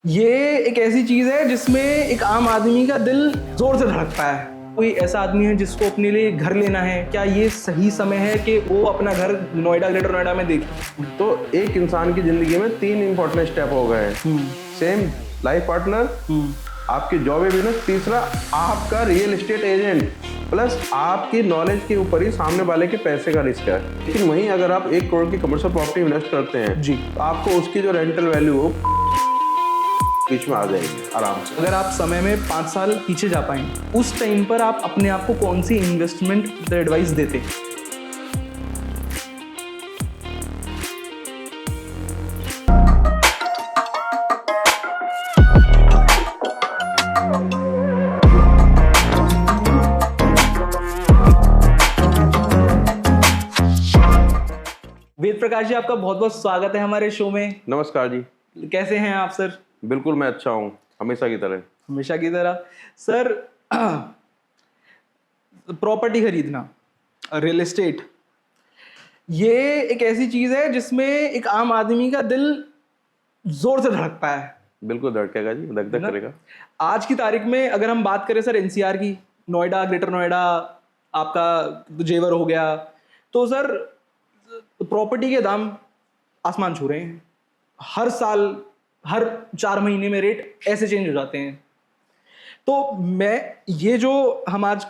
ये एक ऐसी चीज है जिसमें एक आम आदमी का दिल जोर से धड़कता है। कोई ऐसा आदमी है जिसको अपने लिए घर लेना है, क्या ये सही समय है कि वो अपना घर नोएडा, ग्रेटर नोएडा में देखे? तो एक इंसान की जिंदगी में 3 इंपॉर्टेंट स्टेप हो गए हैं। सेम लाइफ पार्टनर, आपकी जॉब है बिजनेस, तीसरा आपका रियल एस्टेट एजेंट, प्लस आपकी नॉलेज के ऊपर ही सामने वाले के पैसे का रिस्क है। लेकिन वहीं अगर आप 1 करोड़ की कमर्शियल प्रॉपर्टी इन्वेस्ट करते हैं जी, तो आपको उसकी जो रेंटल वैल्यू हो बीच में आ जाएगी आराम से। अगर आप समय में 5 साल पीछे जा पाए, उस टाइम पर आप अपने आप को कौन सी इन्वेस्टमेंट एडवाइस देते? वेद प्रकाश जी, आपका बहुत बहुत स्वागत है हमारे शो में। नमस्कार जी। कैसे हैं आप सर? बिल्कुल मैं अच्छा हूँ, हमेशा की तरह। हमेशा की तरह। सर, प्रॉपर्टी खरीदना, रियल एस्टेट, ये एक ऐसी चीज है जिसमें एक आम आदमी का दिल जोर से धड़कता है बिल्कुल धड़केगा जी, धक धक करेगा। आज की तारीख में अगर हम बात करें सर एनसीआर की, नोएडा, ग्रेटर नोएडा, आपका जेवर हो गया, तो सर प्रॉपर्टी के दाम आसमान छू रहे हैं। हर साल, हर 4 महीने में रेट ऐसे चेंज हो जाते हैं। तो मैं ये जो हम आज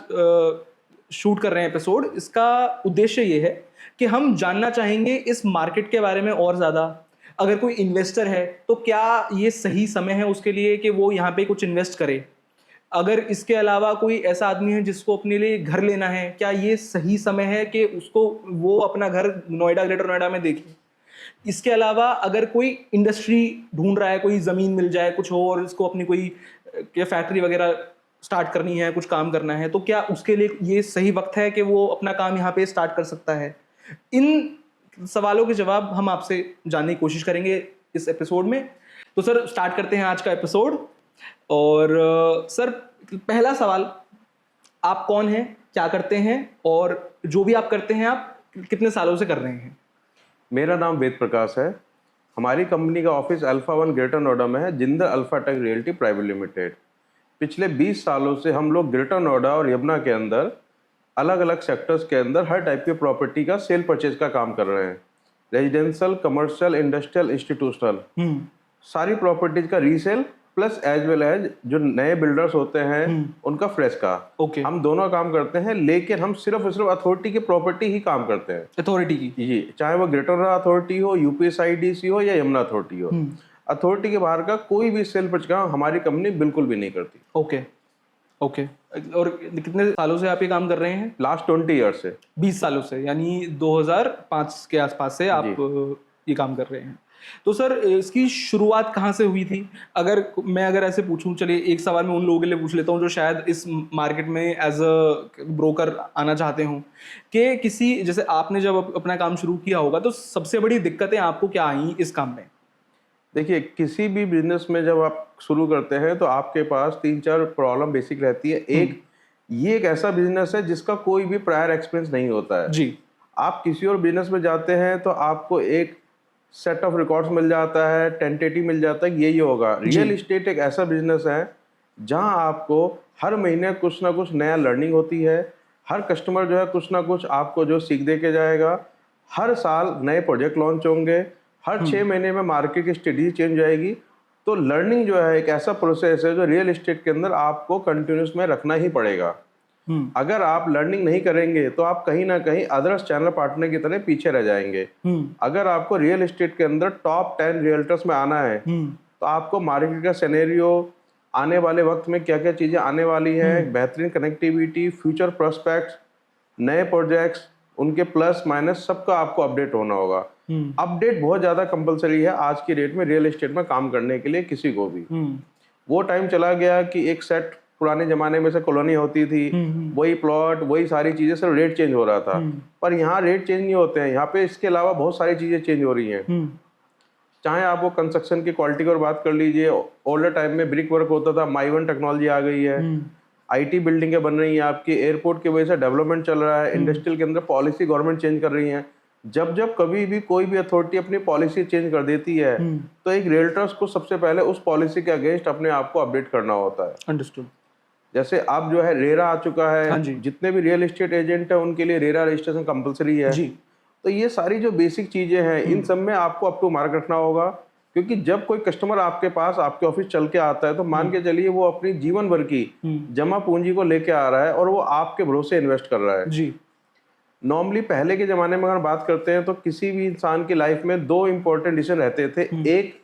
शूट कर रहे हैं एपिसोड, इसका उद्देश्य ये है कि हम जानना चाहेंगे इस मार्केट के बारे में और ज़्यादा। अगर कोई इन्वेस्टर है तो क्या ये सही समय है उसके लिए कि वो यहाँ पे कुछ इन्वेस्ट करे? अगर इसके अलावा कोई ऐसा आदमी है जिसको अपने लिए घर लेना है, क्या ये सही समय है कि उसको वो अपना घर नोएडा, ग्रेटर नोएडा में देखे? इसके अलावा अगर कोई इंडस्ट्री ढूंढ रहा है, कोई ज़मीन मिल जाए कुछ हो और इसको अपनी कोई क्या फैक्ट्री वगैरह स्टार्ट करनी है, कुछ काम करना है, तो क्या उसके लिए ये सही वक्त है कि वो अपना काम यहाँ पे स्टार्ट कर सकता है? इन सवालों के जवाब हम आपसे जानने की कोशिश करेंगे इस एपिसोड में। तो सर स्टार्ट करते हैं आज का एपिसोड। और सर, पहला सवाल, आप कौन हैं, क्या करते हैं, और जो भी आप करते हैं आप कितने सालों से कर रहे हैं? मेरा नाम वेद प्रकाश है। हमारी कंपनी का ऑफिस अल्फा 1 ग्रेटर नोएडा में है, जिंदल अल्फाटेक रियल्टी प्राइवेट लिमिटेड। पिछले 20 सालों से हम लोग ग्रेटर नोएडा और यमुना के अंदर अलग अलग सेक्टर्स के अंदर हर टाइप की प्रॉपर्टी का सेल परचेज का काम कर रहे हैं। रेजिडेंशियल, कमर्शियल, इंडस्ट्रियल, इंस्टीट्यूशनल, सारी प्रॉपर्टीज का resale plus as well as जो नए बिल्डर्स होते हैं उनका फ्रेश का। ओके। हम दोनों काम करते हैं, लेकिन हम सिर्फ और सिर्फ अथॉरिटी की प्रॉपर्टी ही काम करते हैं। अथॉरिटी की? जी, चाहे वो ग्रेटर नोएडा अथॉरिटी हो, यूपीएसआईडीसी हो या यमुना अथॉरिटी हो। अथॉरिटी के बाहर का कोई भी सेल परचेज काम हमारी कंपनी बिल्कुल भी नहीं करती। Okay okay. और कितने सालों से आप ये काम कर रहे हैं? लास्ट 20 ईयर से। 20 सालों से, यानी 2005 के आसपास से आप ये काम कर रहे हैं। तो सर, इसकी शुरुआत कहाँ से हुई थी? अगर ऐसे पूछूं, चलिए एक सवाल मैं उन लोगों के लिए पूछ लेता हूँ जो शायद इस मार्केट में एज अ ब्रोकर आना चाहते हों, कि किसी, जैसे आपने जब अपना काम शुरू किया होगा तो सबसे बड़ी दिक्कतें आपको क्या आई इस काम में? देखिए, किसी भी बिजनेस में जब आप शुरू करते हैं तो आपके पास 3-4 प्रॉब्लम बेसिक रहती है। ये एक ऐसा बिजनेस है जिसका कोई भी प्रायर एक्सपीरियंस नहीं होता है जी। आप किसी और बिजनेस में जाते हैं तो आपको एक सेट ऑफ रिकॉर्ड्स मिल जाता है, टेंटेटिव मिल जाता है, यही होगा। रियल एस्टेट एक ऐसा बिजनेस है जहां आपको हर महीने कुछ ना कुछ नया लर्निंग होती है। हर कस्टमर जो है कुछ ना कुछ आपको जो सीख दे के जाएगा। हर साल नए प्रोजेक्ट लॉन्च होंगे, हर 6 महीने में मार्केट की स्ट्रेटजी चेंज जाएगी। तो लर्निंग जो है एक ऐसा प्रोसेस है जो रियल एस्टेट के अंदर आपको कंटिन्यूस में रखना ही पड़ेगा। अगर आप लर्निंग नहीं करेंगे तो आप कहीं ना कहीं अदर्स चैनल पार्टनर की तरह पीछे रह जाएंगे। अगर आपको रियल एस्टेट के अंदर टॉप 10 रियल्टर्स में आना है तो आपको मार्केट का सिनेरियो, आने वाले वक्त में क्या क्या चीजें आने वाली हैं, बेहतरीन कनेक्टिविटी, फ्यूचर प्रोस्पेक्ट्स, नए प्रोजेक्ट्स, उनके प्लस माइनस सबका आपको अपडेट होना होगा। अपडेट बहुत ज्यादा कंपलसरी है आज की डेट में रियल एस्टेट में काम करने के लिए किसी को भी। वो टाइम चला गया कि एक सेट पुराने जमाने में से कॉलोनी होती थी, वही प्लॉट, वही सारी चीजें, सिर्फ रेट चेंज हो रहा था। पर यहाँ रेट चेंज नहीं होते हैं, यहाँ पे इसके अलावा बहुत सारी चीजें चेंज हो रही हैं। चाहे आप वो कंस्ट्रक्शन की क्वालिटी की बात कर लीजिए, ओल्डर टाइम में ब्रिक वर्क होता था, माइवन टेक्नोलॉजी आ गई है, आईटी बिल्डिंगें बन रही हैं आपकी, एयरपोर्ट की वजह से डेवलपमेंट चल रहा है, इंडस्ट्रियल के अंदर पॉलिसी गवर्नमेंट चेंज कर रही है। जब जब कभी भी कोई भी अथॉरिटी अपनी पॉलिसी चेंज कर देती है तो एक रियल्टर्स को सबसे पहले उस पॉलिसी के अगेंस्ट अपने आप को अपडेट करना होता है। अंडरस्टूड। जैसे अब जो है रेरा आ चुका हाँ है, जी। जितने भी रियल एस्टेट एजेंट है उनके लिए रेरा रजिस्ट्रेशन कंपलसरी है जी। तो ये सारी जो बेसिक चीजें हैं इन सब में आपको अप टू मार्क रखना होगा, क्योंकि जब कोई कस्टमर आपके पास आपके ऑफिस चल के आता है तो मान के चलिए वो अपनी जीवन भर की जमा पूंजी को लेके आ रहा है और वो आपके भरोसे इन्वेस्ट कर रहा है। जी। नॉर्मली पहले के जमाने में अगर बात करते हैं तो किसी भी इंसान की लाइफ में दो इंपॉर्टेंट डिसीजन रहते थे, एक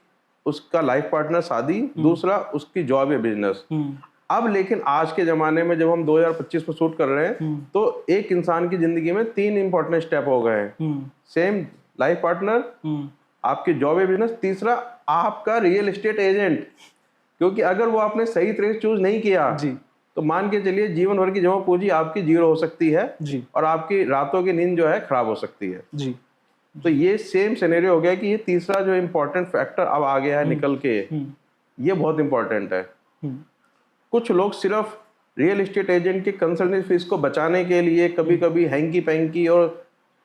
उसका लाइफ पार्टनर शादी, दूसरा उसकी जॉब या बिजनेस। अब लेकिन आज के जमाने में जब हम 2025 में शूट कर रहे हैं तो एक इंसान की जिंदगी में 3 इंपॉर्टेंट स्टेप हो गए हैं। सेम लाइफ पार्टनर, आपकी जॉब या बिजनेस, तीसरा आपका रियल एस्टेट एजेंट। क्योंकि अगर वो आपने सही तरीके चूज नहीं किया जी। तो मान के चलिए जीवन भर की जमा पूंजी आपकी जीरो हो सकती है जी। और आपकी रातों की नींद जो है खराब हो सकती है। जी। तो ये सेम सिनेरियो हो गया कि ये तीसरा जो इम्पोर्टेंट फैक्टर अब आ गया है निकल के, ये बहुत इंपॉर्टेंट है। कुछ लोग सिर्फ रियल एस्टेट एजेंट की कंसल्टेंसी फीस को बचाने के लिए कभी कभी हैंकी पैंकी और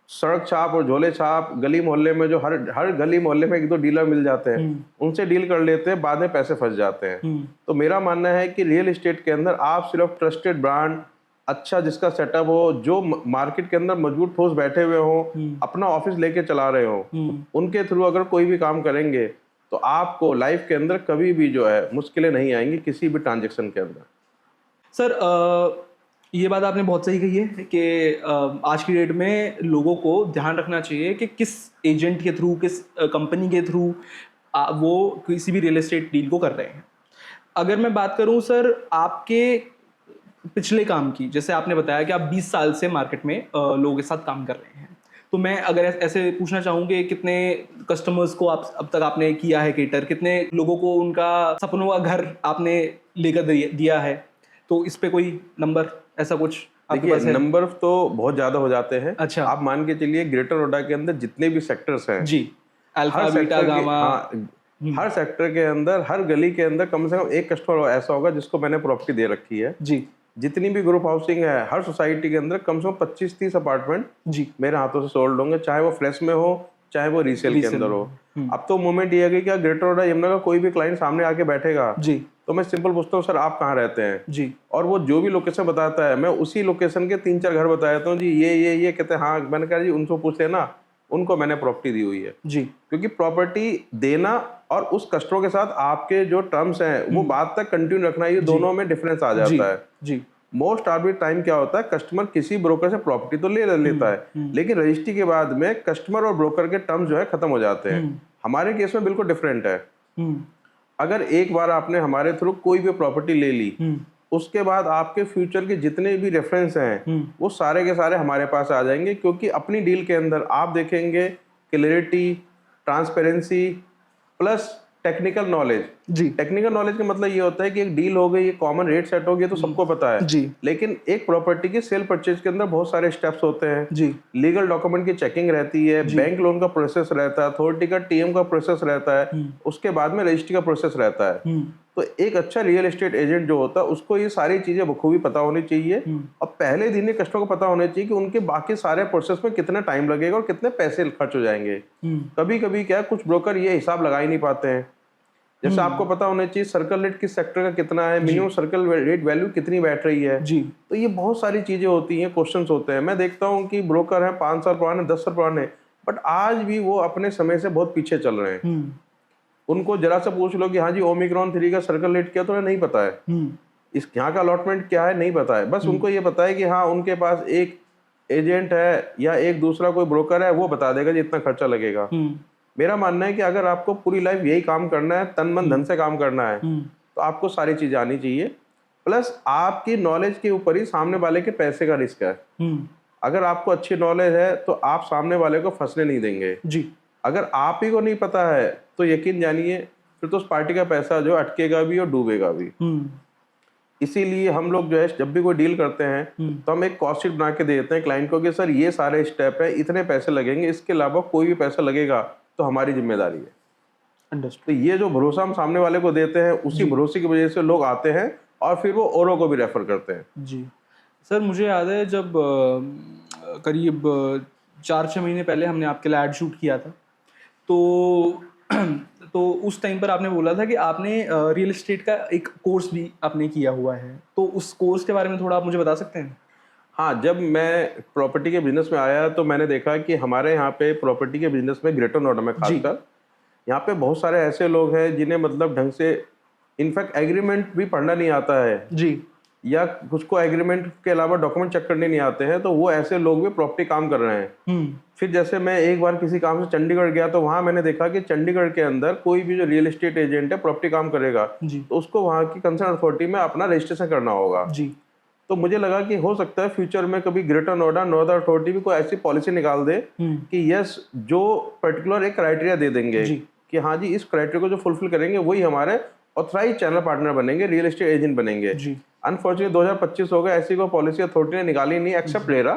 सड़क छाप और झोले छाप गली मोहल्ले में जो हर गली मोहल्ले में 1-2 डीलर मिल जाते हैं उनसे डील कर लेते हैं, बाद में पैसे फंस जाते हैं। तो मेरा मानना है कि रियल एस्टेट के अंदर आप सिर्फ ट्रस्टेड ब्रांड, अच्छा जिसका सेटअप हो, जो मार्केट के अंदर मजबूत ठोस बैठे हुए हो, अपना ऑफिस लेके चला रहे हो, उनके थ्रू अगर कोई भी काम करेंगे तो आपको लाइफ के अंदर कभी भी जो है मुश्किलें नहीं आएंगी किसी भी ट्रांजेक्शन के अंदर। सर ये बात आपने बहुत सही कही है कि आज की डेट में लोगों को ध्यान रखना चाहिए कि किस एजेंट के थ्रू, किस कंपनी के थ्रू वो किसी भी रियल एस्टेट डील को कर रहे हैं। अगर मैं बात करूं सर आपके पिछले काम की, जैसे आपने बताया कि आप 20 साल से मार्केट में लोगों के साथ काम कर रहे हैं, तो मैं अगर ऐसे पूछना चाहूँगी कितने कस्टमर्स को आप अब तक आपने किया है केटर, कितने लोगों को उनका सपनों का घर आपने लेकर दिया है, तो इस पे कोई नंबर ऐसा कुछ आपके पास है? नंबर तो बहुत ज्यादा हो जाते हैं। अच्छा। आप मान के चलिए ग्रेटर नोएडा के अंदर जितने भी सेक्टर्स हैं जी, अल्फा बीटा गामा, हर सेक्टर के अंदर, हर गली के अंदर कम से कम एक कस्टमर ऐसा होगा जिसको मैंने प्रॉपर्टी दे रखी है। जी। जितनी भी ग्रुप हाउसिंग है, हर सोसाइटी के अंदर कम से कम 25-30 अपार्टमेंट जी मेरे हाथों से सोल्ड होंगे, चाहे वो फ्रेश में हो चाहे वो रीसेल के अंदर हो। अब तो मोमेंट ये है कि क्या ग्रेटर नोएडा यमुना का कोई भी क्लाइंट सामने आके बैठेगा जी तो मैं सिंपल पूछता हूँ सर आप कहाँ रहते हैं जी, और वो जो भी लोकेशन बताता है मैं उसी लोकेशन के 3-4 घर बता देता हूँ जी ये कहते हैं हाँ, मैंने कहा जी उनको पूछ लेना, उनको मैंने प्रॉपर्टी दी हुई है जी। क्योंकि प्रॉपर्टी देना और उस कस्टमर के साथ आपके जो टर्म्स हैं वो बात तक कंटिन्यू रखना, ये दोनों में डिफरेंस आ जाता है। जी। मोस्ट आर्बिट टाइम क्या होता है, कस्टमर किसी ब्रोकर से प्रॉपर्टी तो ले लेता है लेकिन रजिस्ट्री के बाद में कस्टमर और ब्रोकर के टर्म्स जो है खत्म हो जाते हैं। हमारे केस में बिल्कुल डिफरेंट है। अगर एक बार आपने हमारे थ्रू कोई भी प्रॉपर्टी ले ली, उसके बाद आपके फ्यूचर के जितने भी रेफरेंस हैं वो सारे के सारे हमारे पास आ जाएंगे, क्योंकि अपनी डील के अंदर आप देखेंगे clarity, transparency plus technical knowledge. जी। टेक्निकल नॉलेज का मतलब ये होता है कि एक डील हो गई, एक कॉमन रेट सेट हो गया तो सबको पता है जी। लेकिन एक प्रॉपर्टी के सेल परचेज के अंदर बहुत सारे स्टेप्स होते हैं जी। लीगल डॉक्यूमेंट की चेकिंग रहती है, बैंक लोन का प्रोसेस रहता है, अथॉरिटी का टीएम का प्रोसेस रहता है, उसके बाद में रजिस्ट्री का प्रोसेस रहता है। तो एक अच्छा रियल एस्टेट एजेंट जो होता है उसको ये सारी चीजें बखूबी पता होनी चाहिए और पहले दिन ही कस्टमर को पता होना चाहिए कि उनके बाकी सारे प्रोसेस में कितना टाइम लगेगा और कितने पैसे खर्च हो जाएंगे। कभी कभी क्या कुछ ब्रोकर ये हिसाब लगा ही नहीं पाते हैं। जैसे आपको पता होना चाहिए सर्कल रेट किस सेक्टर का कितना है, मिनिमम सर्कल रेट वैल्यू कितनी बैठ रही है जी। तो ये बहुत सारी चीजें होती हैं, क्वेश्चंस होते हैं। मैं देखता हूँ कि ब्रोकर हैं 5 साल पुराने, 10 साल पुराने, बट आज भी वो अपने समय से बहुत पीछे चल रहे हैं। उनको जरा सा पूछ लो कि हाँ जी ओमिक्रॉन 3 का सर्कल रेट क्या, तो उन्हें नहीं पता है। इस यहाँ का अलॉटमेंट क्या है नहीं पता है। बस उनको ये पता है कि हाँ उनके पास एक एजेंट है या एक दूसरा कोई ब्रोकर है, वो बता देगा जी इतना खर्चा लगेगा। मेरा मानना है कि अगर आपको पूरी लाइफ यही काम करना है, तन मन धन से काम करना है, तो आपको सारी चीजें आनी चाहिए। प्लस आपकी नॉलेज के ऊपर ही सामने वाले के पैसे का रिस्क है। अगर आपको अच्छी नॉलेज है तो आप सामने वाले को फंसने नहीं देंगे जी। अगर आप ही को नहीं पता है तो यकीन जानिए फिर तो उस पार्टी का पैसा जो अटकेगा भी और डूबेगा भी। इसीलिए हम लोग जो है जब भी कोई डील करते हैं तो हम एक कॉस्ट शीट बना के देते हैं क्लाइंट को कि सर ये सारे स्टेप है, इतने पैसे लगेंगे, इसके अलावा कोई भी पैसा लगेगा तो हमारी जिम्मेदारी है। तो ये जो भरोसा हम सामने वाले को देते हैं उसी भरोसे की वजह से लोग आते हैं और फिर वो औरों को भी रेफर करते हैं। जी सर, मुझे याद है जब करीब 4-6 महीने पहले हमने आपके लिए ऐड शूट किया था। तो तो उस टाइम पर आपने बोला था कि आपने रियल एस्टेट का एक कोर्स भी आपने किया हुआ है, तो उस कोर्स के बारे में थोड़ा आप मुझे बता सकते हैं? हाँ, जब मैं प्रॉपर्टी के बिजनेस में आया तो मैंने देखा कि हमारे यहाँ पे प्रॉपर्टी के बिजनेस में ग्रेटर नोएडा में खासकर यहाँ पे बहुत सारे ऐसे लोग हैं जिन्हें मतलब ढंग से इनफैक्ट एग्रीमेंट भी पढ़ना नहीं आता है, जी। या कुछ को एग्रीमेंट के अलावा डॉक्यूमेंट चेक करने नहीं आते हैं, तो वो ऐसे लोग भी प्रॉपर्टी काम कर रहे हैं। फिर जैसे मैं एक बार किसी काम से चंडीगढ़ गया तो वहां मैंने देखा कि चंडीगढ़ के अंदर कोई भी जो रियल एस्टेट एजेंट है प्रॉपर्टी काम करेगा जी। तो उसको वहां की कंसर्न अथॉरिटी में अपना रजिस्ट्रेशन करना होगा। जी। तो मुझे लगा कि हो सकता है फ्यूचर में कभी ग्रेटर नोएडा नोएडा अथॉरिटी भी कोई ऐसी पॉलिसी निकाल दे कि यस, जो पर्टिकुलर एक क्राइटेरिया दे देंगे कि हाँ जी, इस क्राइटेरिया को जो फुलफिल करेंगे वही हमारे ऑथराइज चैनल पार्टनर बनेंगे, रियल एस्टेट एजेंट बनेंगे। अनफॉर्चुनेटली 2025 हो गया, ऐसी कोई पॉलिसी अथॉरिटी ने निकाली नहीं एक्सेप्ट रेरा।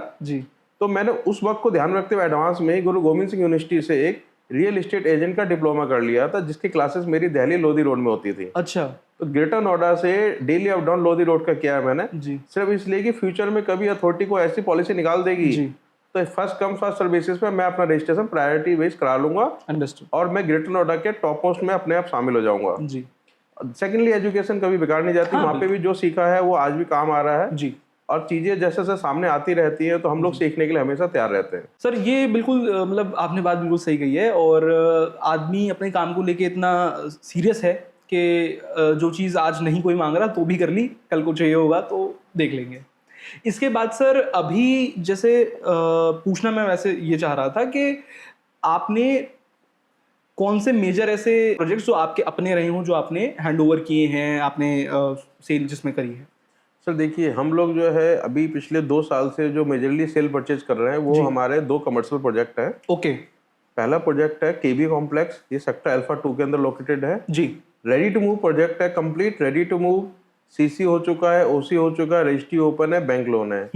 तो मैंने उस वक्त को ध्यान रखते हुए एडवांस में ही गुरु गोविंद सिंह यूनिवर्सिटी से एक रियल एस्टेट एजेंट का डिप्लोमा कर लिया था, जिसकी क्लासेस मेरी दिल्ली लोधी रोड में होती थी। अच्छा। तो ग्रेटर नोएडा से daily up down Lodhi road का किया है मैंने, सिर्फ इसलिए कि फ्यूचर में कभी अथॉरिटी को ऐसी पॉलिसी निकाल देगी तो first come first serve basis पे मैं अपना रजिस्ट्रेशन प्रायोरिटी बेस करा लूंगा। अंडरस्टूड। और मैं ग्रेटर नोएडा के टॉप पोस्ट में अपने आप शामिल हो जाऊंगा। जी। सेकेंडली, एजुकेशन कभी बेकार नहीं जाती। वहाँ पे भी जो सीखा है वो आज भी काम आ रहा है जी। और चीजें जैसे जैसे सामने आती रहती हैं तो हम लोग सीखने के लिए हमेशा तैयार रहते हैं। सर, ये बिल्कुल मतलब आपने बात बिल्कुल सही कही है, और आदमी अपने काम को लेके इतना सीरियस है कि जो चीज़ आज नहीं कोई मांग रहा तो भी कर ली, कल को चाहिए होगा तो देख लेंगे। इसके बाद सर अभी जैसे पूछना मैं वैसे ये चाह रहा था कि आपने कौन से मेजर ऐसे प्रोजेक्ट्स जो आपके अपने रहे हों, जो आपने हैंडओवर किए हैं, आपने सेल जिसमें करी है? सर देखिए, हम लोग जो है अभी पिछले 2 साल से जो मेजरली सेल परचेज कर रहे हैं वो हमारे 2 कमर्शियल प्रोजेक्ट हैं। ओके। पहला प्रोजेक्ट है केबी कॉम्प्लेक्स, ये सेक्टर अल्फा 2 के अंदर लोकेटेड है जी। रेडी टू मूव प्रोजेक्ट है, complete ready to move, CC हो चुका है, ओसी हो चुका है, रजिस्ट्री ओपन है, बैंक लोन है।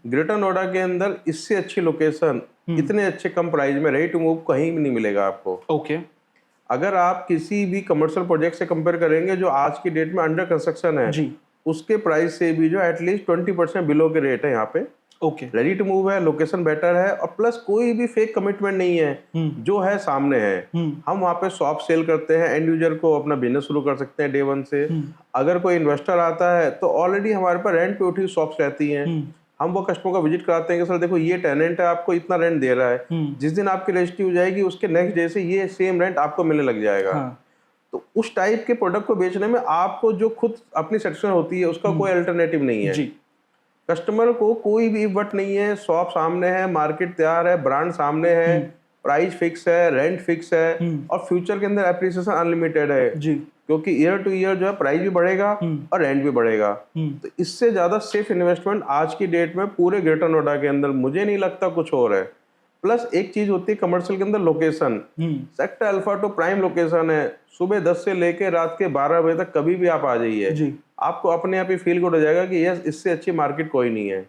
ग्रेटर नोएडा के अंदर इससे अच्छी लोकेशन, इतने अच्छे कम प्राइस में रेडी टू मूव कहीं भी नहीं मिलेगा आपको। ओके। अगर आप किसी भी कमर्शियल प्रोजेक्ट से कंपेयर करेंगे जो आज की डेट में अंडर कंस्ट्रक्शन है जी, उसके प्राइस से भी जो एटलीस्ट 20% बिलो के रेट है यहाँ पे। ओके। रेडी टू मूव है, लोकेशन बेटर है और प्लस कोई भी फेक कमिटमेंट नहीं है, जो है सामने है। हम वहाँ पे शॉप सेल करते हैं, एंड यूजर को अपना बिजनेस शुरू कर सकते हैं डे 1 से। अगर कोई इन्वेस्टर आता है तो ऑलरेडी हमारे पास रेंट पे उठी शॉप्स रहती हैं। हम वो कस्टमर का विजिट कराते हैं कि सर देखो ये टेनेंट है, आपको इतना रेंट दे रहा है, जिस दिन आपकी रजिस्ट्री हो जाएगी उसके नेक्स्ट डे से ये सेम रेंट आपको मिलने लग जाएगा। तो उस टाइप के प्रोडक्ट को बेचने में आपको जो खुद अपनी सेटिस्फैक्शन होती है उसका कोई अल्टरनेटिव नहीं है। जी। कस्टमर को कोई भी वट नहीं है, शॉप सामने है, मार्केट तैयार है, ब्रांड सामने है, प्राइस फिक्स है, रेंट फिक्स है और फ्यूचर के अंदर एप्रिसिएशन अनलिमिटेड है। जी। क्योंकि ईयर टू ईयर जो है प्राइस भी बढ़ेगा और रेंट भी बढ़ेगा। तो इससे ज्यादा सेफ इन्वेस्टमेंट आज की डेट में पूरे ग्रेटर नोएडा के अंदर मुझे नहीं लगता कुछ और है। प्लस एक चीज होती है कमर्शियल के अंदर location, sector alpha 2 prime location है, सुबह 10 से लेके रात के 12 बजे तक कभी भी आप आ जाइए, आपको अपने आप ही फील गुड हो जाएगा कि यस, इससे अच्छी मार्केट कोई नहीं है।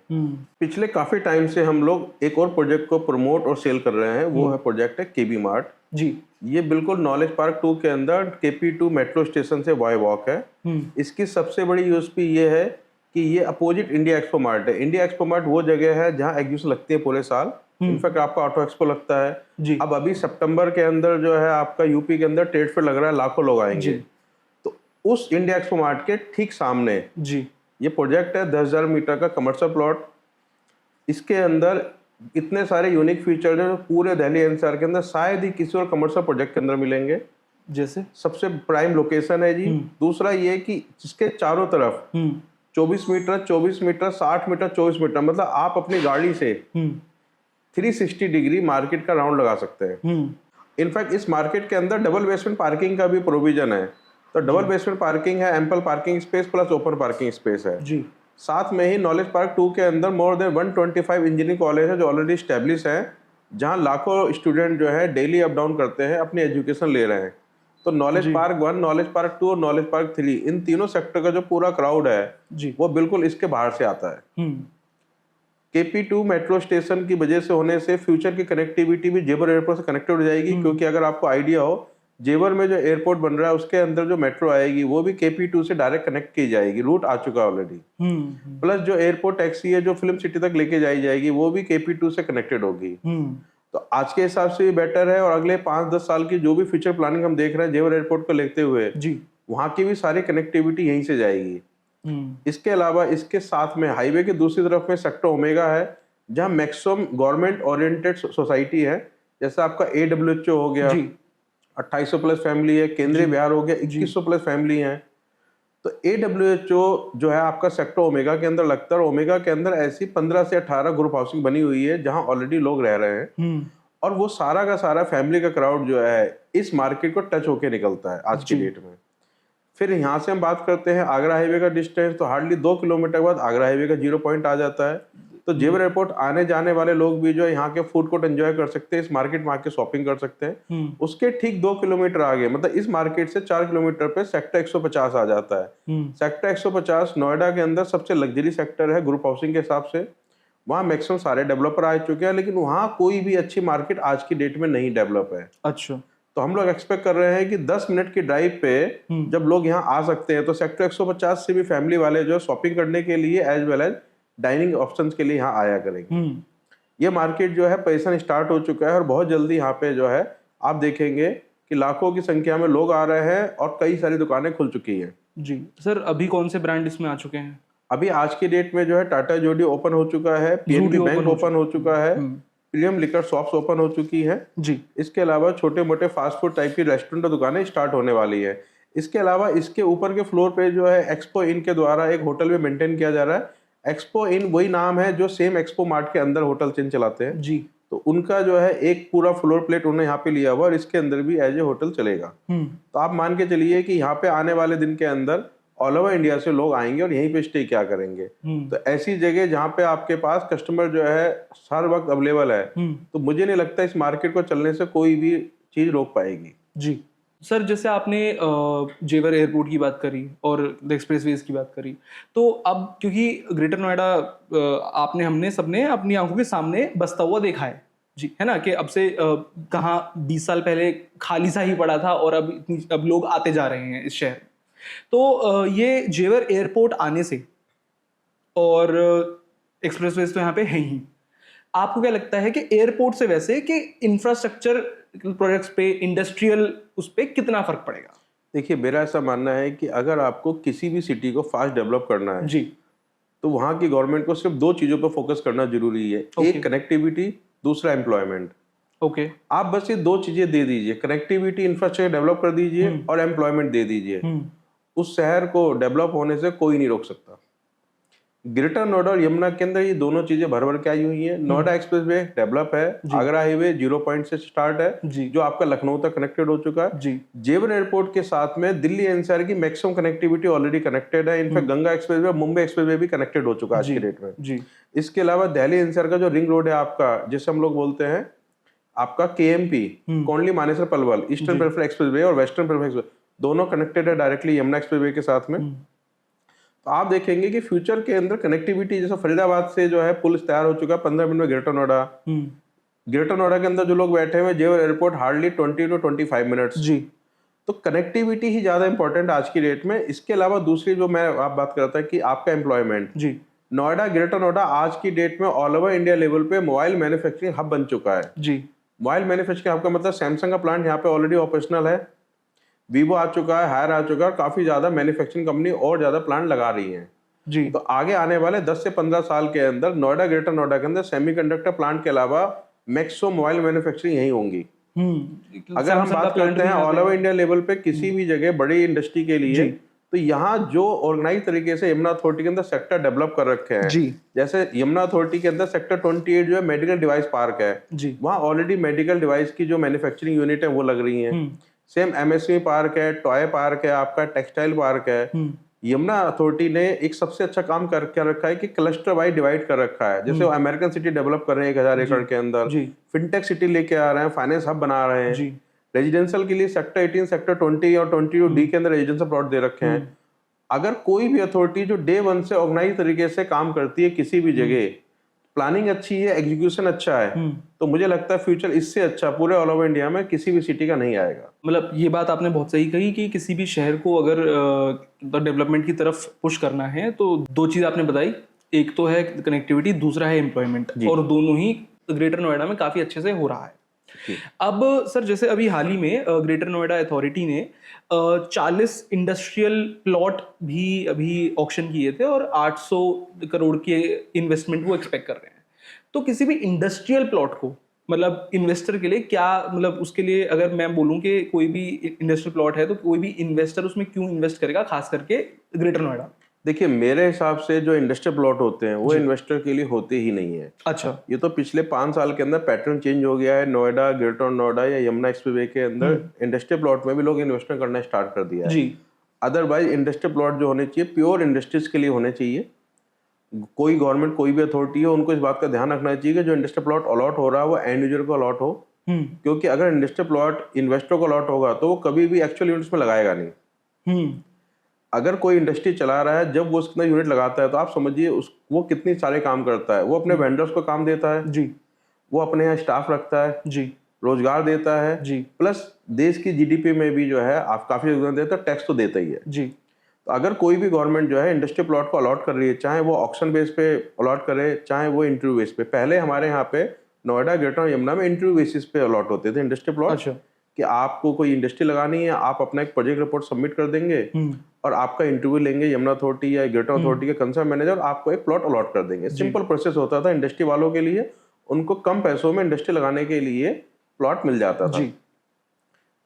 पिछले काफी टाइम से हम लोग एक और प्रोजेक्ट को प्रमोट और सेल कर रहे हैं, वो है प्रोजेक्ट है केबी मार्ट। जी। ये बिल्कुल नॉलेज पार्क 2 के अंदर KP2 मेट्रो स्टेशन से बाय वॉक है। इसकी सबसे बड़ी यूएसपी ये है कि ये अपोजिट इंडिया एक्सपो मार्ट है। इंडिया एक्सपो मार्ट वो जगह है जहाँ एग्जीबिशन लगती है पूरे साल, इनफैक्ट आपका ऑटो एक्सपो लगता है। जी। अब अभी सितंबर के अंदर जो है आपका यूपी के अंदर ट्रेड फेयर लग रहा है, लाखों लोग आएंगे। तो उस इंडिया एक्सपो मार्ट के ठीक सामने जी ये प्रोजेक्ट है, 10,000 मीटर का कमर्शियल प्लॉट। इसके अंदर इतने सारे यूनिक फीचर जो पूरे दिल्ली एनसीआर के अंदर शायद ही किसी और कमर्शियल प्रोजेक्ट के अंदर मिलेंगे। जैसे सबसे प्राइम लोकेशन है जी। दूसरा ये कि जिसके चारों तरफ 24 मीटर 24 मीटर 60 मीटर 24 मीटर, मतलब आप अपनी गाड़ी से 360 डिग्री मार्केट का राउंड लगा सकते हैं। इनफैक्ट इस मार्केट के अंदर डबल बेसमेंट पार्किंग का भी प्रोविजन है। तो डबल बेसमेंट पार्किंग है, ample parking space plus open parking space है जी। साथ में ही नॉलेज पार्क 2 के अंदर मोर देन 125 इंजीनियरिंग कॉलेज है जो ऑलरेडी स्टैब्लिश है, जहां लाखों स्टूडेंट जो है डेली अप डाउन करते हैं, अपनी एजुकेशन ले रहे हैं। तो नॉलेज पार्क 1, नॉलेज पार्क 2 और नॉलेज पार्क 3, इन तीनों सेक्टर का जो पूरा क्राउड है जी, वो बिल्कुल इसके बाहर से आता है। KP2 मेट्रो स्टेशन की वजह से होने से फ्यूचर की कनेक्टिविटी भी जेवर एयरपोर्ट से कनेक्टेड हो जाएगी, क्योंकि अगर आपको आइडिया हो जेवर में जो एयरपोर्ट बन रहा है उसके अंदर जो मेट्रो आएगी वो भी KP2 से डायरेक्ट कनेक्ट की जाएगी, रूट आ चुका है ऑलरेडी। प्लस जो एयरपोर्ट टैक्सी है जो फिल्म सिटी तक लेके जाई जाएगी वो भी KP2 से कनेक्टेड होगी। तो आज के हिसाब से भी बेटर है, और अगले 5-10 साल की जो भी फ्यूचर प्लानिंग हम देख रहे हैं जेवर एयरपोर्ट को लेते हुए, जी। वहाँ की भी सारी कनेक्टिविटी यहीं से जाएगी। इसके अलावा इसके साथ में हाईवे के दूसरी तरफ में सेक्टर ओमेगा है, जहाँ मैक्सिमम गवर्नमेंट ओरिएंटेड सोसाइटी है। जैसे आपका AWHO हो गया, जी। 2800 प्लस फैमिली है, केंद्रीय बिहार हो गया, 2100 प्लस फैमिली है। तो AWHO जो है आपका सेक्टर ओमेगा के अंदर लगता है, और ओमेगा के अंदर ऐसी 15 से 18 ग्रुप हाउसिंग बनी हुई है जहां ऑलरेडी लोग रह रहे हैं, और वो सारा का सारा फैमिली का क्राउड जो है इस मार्केट को टच होके निकलता है आज की डेट में। फिर यहाँ से हम बात करते हैं आगरा हाईवे का डिस्टेंस, तो हार्डली 2 किलोमीटर के बाद आगरा हाईवे का 0 पॉइंट आ जाता है। तो जेवर एयरपोर्ट आने जाने वाले लोग भी जो है यहाँ के फूड कोर्ट एंजॉय कर सकते हैं, इस मार्केट में आके शॉपिंग कर सकते हैं। उसके ठीक 2 किलोमीटर आगे, मतलब इस मार्केट से 4 किलोमीटर पे सेक्टर 150 आ जाता है। सेक्टर 150 नोएडा के अंदर सबसे लग्जरी सेक्टर है ग्रुप हाउसिंग के हिसाब से। वहाँ मैक्सिमम सारे डेवलपर आ चुके हैं, लेकिन वहाँ कोई भी अच्छी मार्केट आज की डेट में नहीं डेवलप है। अच्छा। तो हम लोग एक्सपेक्ट कर रहे हैं कि 10 मिनट की ड्राइव पे जब लोग यहाँ आ सकते हैं, तो सेक्टर 150 से भी फैमिली वाले जो शॉपिंग करने के लिए as well as dining options के लिए यहाँ आया करेंगे। ये मार्केट जो है पैसा स्टार्ट हो चुका है, और बहुत जल्दी यहाँ पे जो है आप देखेंगे कि लाखों की संख्या में लोग आ रहे हैं, और कई सारी दुकानें खुल चुकी हैं। जी सर, अभी कौन से ब्रांड इसमें आ चुके हैं? अभी आज की डेट में जो है टाटा जोडी ओपन हो चुका है, PNB बैंक ओपन हो चुका है, प्रीमियम लिकर शॉप्स ओपन हो चुकी है जी। इसके अलावा छोटे मोटे फास्ट फूड टाइप की रेस्टोरेंट और दुकानें स्टार्ट होने वाली है। इसके अलावा इसके ऊपर के फ्लोर पे जो है एक्सपो इन के द्वारा एक होटल भी मेंटेन किया जा रहा है। एक्सपो इन वही नाम है जो सेम एक्सपो मार्ट के अंदर होटल चेन चलाते हैं जी। तो उनका जो है एक पूरा फ्लोर प्लेट उन्होंने यहाँ पे लिया हुआ, और इसके अंदर भी एज ए होटल चलेगा। तो आप मान के चलिए कि यहाँ पे आने वाले दिन के अंदर ऑल ओवर इंडिया से लोग आएंगे और यहीं पे स्टे क्या करेंगे। तो ऐसी जगह जहाँ पे आपके पास कस्टमर जो है हर वक्त अवेलेबल है, तो मुझे नहीं लगता इस मार्केट को चलने से कोई भी चीज रोक पाएगी। जी सर, जैसे आपने जेवर एयरपोर्ट की बात करी और द एक्सप्रेसवेज की बात करी, तो अब क्योंकि ग्रेटर नोएडा हमने सबने अपनी आंखों के सामने बसता हुआ देखा है जी, है ना, कि अब से कहाँ 20 साल पहले खाली सा ही पड़ा था और अब लोग आते जा रहे हैं इस शहर में। तो ये जेवर एयरपोर्ट आने से और एक्सप्रेसवेज तो यहाँ पे है ही, आपको क्या लगता है कि एयरपोर्ट से वैसे कि इंफ्रास्ट्रक्चर प्रोजेक्ट्स पे, इंडस्ट्रियल उस पे कितना फर्क पड़ेगा? देखिए, मेरा ऐसा मानना है कि अगर आपको किसी भी सिटी को फास्ट डेवलप करना है जी, तो वहाँ की गवर्नमेंट को सिर्फ 2 चीजों पर फोकस करना जरूरी है। एक कनेक्टिविटी, दूसरा एम्प्लॉयमेंट। ओके। आप बस ये 2 चीजें दे दीजिए, कनेक्टिविटी इंफ्रास्ट्रक्चर डेवलप कर दीजिए और एम्प्लॉयमेंट दे दीजिए, उस शहर को डेवलप होने से कोई नहीं रोक सकता। ग्रेटर नोएडा और यमुना के अंदर ये दोनों चीजें भर भर के आई हुई हैं। नोएडा एक्सप्रेसवे डेवलप है, आगरा हाईवे 0 पॉइंट से स्टार्ट है जो आपका लखनऊ तक कनेक्टेड हो चुका है जी। जेवर एयरपोर्ट के साथ में दिल्ली एनसीआर की मैक्सिमम कनेक्टिविटी ऑलरेडी कनेक्टेड है। In fact Ganga expressway, Mumbai expressway भी कनेक्टेड हो चुका है आज की डेट में जी। इसके अलावा दिल्ली एनसीआर का जो रिंग रोड है आपका, जिसे हम लोग बोलते हैं आपका KMP, Kondli Manesar Palwal, eastern prefer expressway और वेस्टर्न प्रेफर एक्सप्रेसवे, दोनों कनेक्टेड है डायरेक्टली यमुना एक्सप्रेसवे के साथ में। तो आप देखेंगे कि फ्यूचर के अंदर कनेक्टिविटी, जैसे फरीदाबाद से जो है पुल तैयार हो चुका है 15 मिनट में ग्रेटर नोएडा। ग्रेटर नोएडा के अंदर जो लोग बैठे हुए जेवर एयरपोर्ट हार्डली 20 to 25 मिनट्स जी। तो कनेक्टिविटी ही ज्यादा इंपॉर्टेंट आज की डेट में। इसके अलावा दूसरी जो मैं आप बात कर रहा था कि आपका एम्प्लॉयमेंट जी, नोएडा, ग्रेटर नोएडा आज की डेट में ऑल ओवर इंडिया लेवल पे मोबाइल मैन्युफैक्चरिंग हब बन चुका है जी। मोबाइल मैन्युफैक्चरिंग हब का मतलब सैमसंग का प्लांट यहाँ पे ऑलरेडी ऑपरेशनल है, वीवो आ चुका है, हायर आ चुका है, काफी ज्यादा मैन्युफैक्चरिंग कंपनी और ज्यादा प्लांट लगा रही हैं जी। तो आगे आने वाले 10 से 15 साल के अंदर नोएडा, ग्रेटर नोएडा के अंदर सेमीकंडक्टर प्लांट के अलावा मैक्सिमम मोबाइल मैन्युफैक्चरिंग यहीं होंगी। अगर हम बात करते हैं ऑल ओवर इंडिया लेवल पे किसी भी जगह बड़ी इंडस्ट्री के लिए, तो यहाँ जो ऑर्गेनाइज तरीके से यमुना अथॉरिटी के अंदर सेक्टर डेवलप कर रखे हैं जी। जैसे यमुना अथॉरिटी के अंदर सेक्टर 28 जो है मेडिकल डिवाइस पार्क है जी। वहाँ ऑलरेडी मेडिकल डिवाइस की जो मैन्युफैक्चरिंग यूनिट है वो लग रही है। सेम MSME पार्क है, टॉय पार्क है, आपका टेक्सटाइल पार्क है। यमुना अथॉरिटी ने एक सबसे अच्छा काम कर रखा है कि क्लस्टर वाइज डिवाइड कर रखा है। जैसे वो अमेरिकन सिटी डेवलप कर रहे हैं 1000 एकड़ के अंदर, फिनटेक सिटी लेके आ रहे हैं, फाइनेंस हब बना रहे हैं। रेजिडेंशियल के लिए सेक्टर 18, सेक्टर 20 और 22D के अंदर रेजिडेंशियल प्लॉट दे रखे हैं। अगर कोई भी अथॉरिटी जो डे 1 से ऑर्गेनाइज तरीके से काम करती है किसी भी जगह, प्लानिंग अच्छी है, एग्जीक्यूशन अच्छा है, तो मुझे लगता है फ्यूचर इससे अच्छा पूरे ऑल ओवर इंडिया में किसी भी सिटी का नहीं आएगा। मतलब ये बात आपने बहुत सही कही कि किसी भी शहर को अगर डेवलपमेंट की तरफ पुश करना है तो 2 चीज आपने बताई, एक तो है कनेक्टिविटी, दूसरा है एम्प्लॉयमेंट, और दोनों ही ग्रेटर नोएडा में काफ़ी अच्छे से हो रहा है। जी। अब सर जैसे अभी हाल ही में ग्रेटर नोएडा अथॉरिटी ने 40 इंडस्ट्रियल प्लॉट भी अभी ऑक्शन किए थे और 800 करोड़ के इन्वेस्टमेंट वो एक्सपेक्ट कर रहे हैं। तो किसी भी इंडस्ट्रियल प्लॉट को मतलब इन्वेस्टर के लिए क्या मतलब उसके लिए अगर मैं बोलूं कि कोई भी इंडस्ट्रियल प्लॉट है तो कोई भी इन्वेस्टर उसमें क्यों इन्वेस्ट करेगा, खास करके ग्रेटर नोएडा? देखिए, मेरे हिसाब से जो इंडस्ट्रियल प्लॉट होते हैं वो इन्वेस्टर के लिए होते ही नहीं है। अच्छा। ये तो पिछले 5 साल के अंदर पैटर्न चेंज हो गया है। नोएडा, ग्रेटर नोएडा या यमुना एक्सप्रेसवे के अंदर इंडस्ट्रियल प्लॉट में भी लोग इन्वेस्टमेंट करना स्टार्ट कर दिया है। जी। अदरवाइज इंडस्ट्रियल प्लॉट जो होने चाहिए प्योर इंडस्ट्रीज के लिए होने चाहिए। कोई गवर्नमेंट, कोई भी अथॉरिटी हो, उनको इस बात का ध्यान रखना चाहिए कि जो इंडस्ट्रियल प्लॉट अलॉट हो रहा है वो एंड यूजर को अलॉट हो। क्योंकि अगर इंडस्ट्रियल प्लॉट इन्वेस्टर को अलॉट होगा तो वो कभी भी एक्चुअल यूनिट्स में लगाएगा नहीं। अगर कोई इंडस्ट्री चला रहा है, जब वो उसका यूनिट लगाता है तो आप समझिए वो कितनी सारे काम करता है। वो अपने वेंडर्स को काम देता है जी, वो अपने यहाँ स्टाफ रखता है जी, रोजगार देता है जी, प्लस देश की जीडीपी में भी जो है आप काफी योगदान देता है, टैक्स तो देता ही है। जी, तो अगर कोई भी गवर्नमेंट जो है इंडस्ट्री प्लॉट को अलॉट कर रही है, चाहे वो ऑक्शन बेस पे अलॉट करे चाहे वो इंटरव्यू बेस पे, पहले हमारे यहाँ पे नोएडा, ग्रेटर यमुना में इंटरव्यू बेसिस पे अलॉट होते थे इंडस्ट्री प्लॉट। अच्छा। कि आपको कोई इंडस्ट्री लगानी है, आप अपना एक प्रोजेक्ट रिपोर्ट सबमिट कर देंगे और आपका इंटरव्यू लेंगे यमुना अथॉरिटी या ग्रेटर अथॉरिटी के कंसर्न मैनेजर, आपको एक प्लॉट अलॉट कर देंगे। सिंपल प्रोसेस होता था इंडस्ट्री वालों के लिए, उनको कम पैसों में इंडस्ट्री लगाने के लिए प्लॉट मिल जाता था।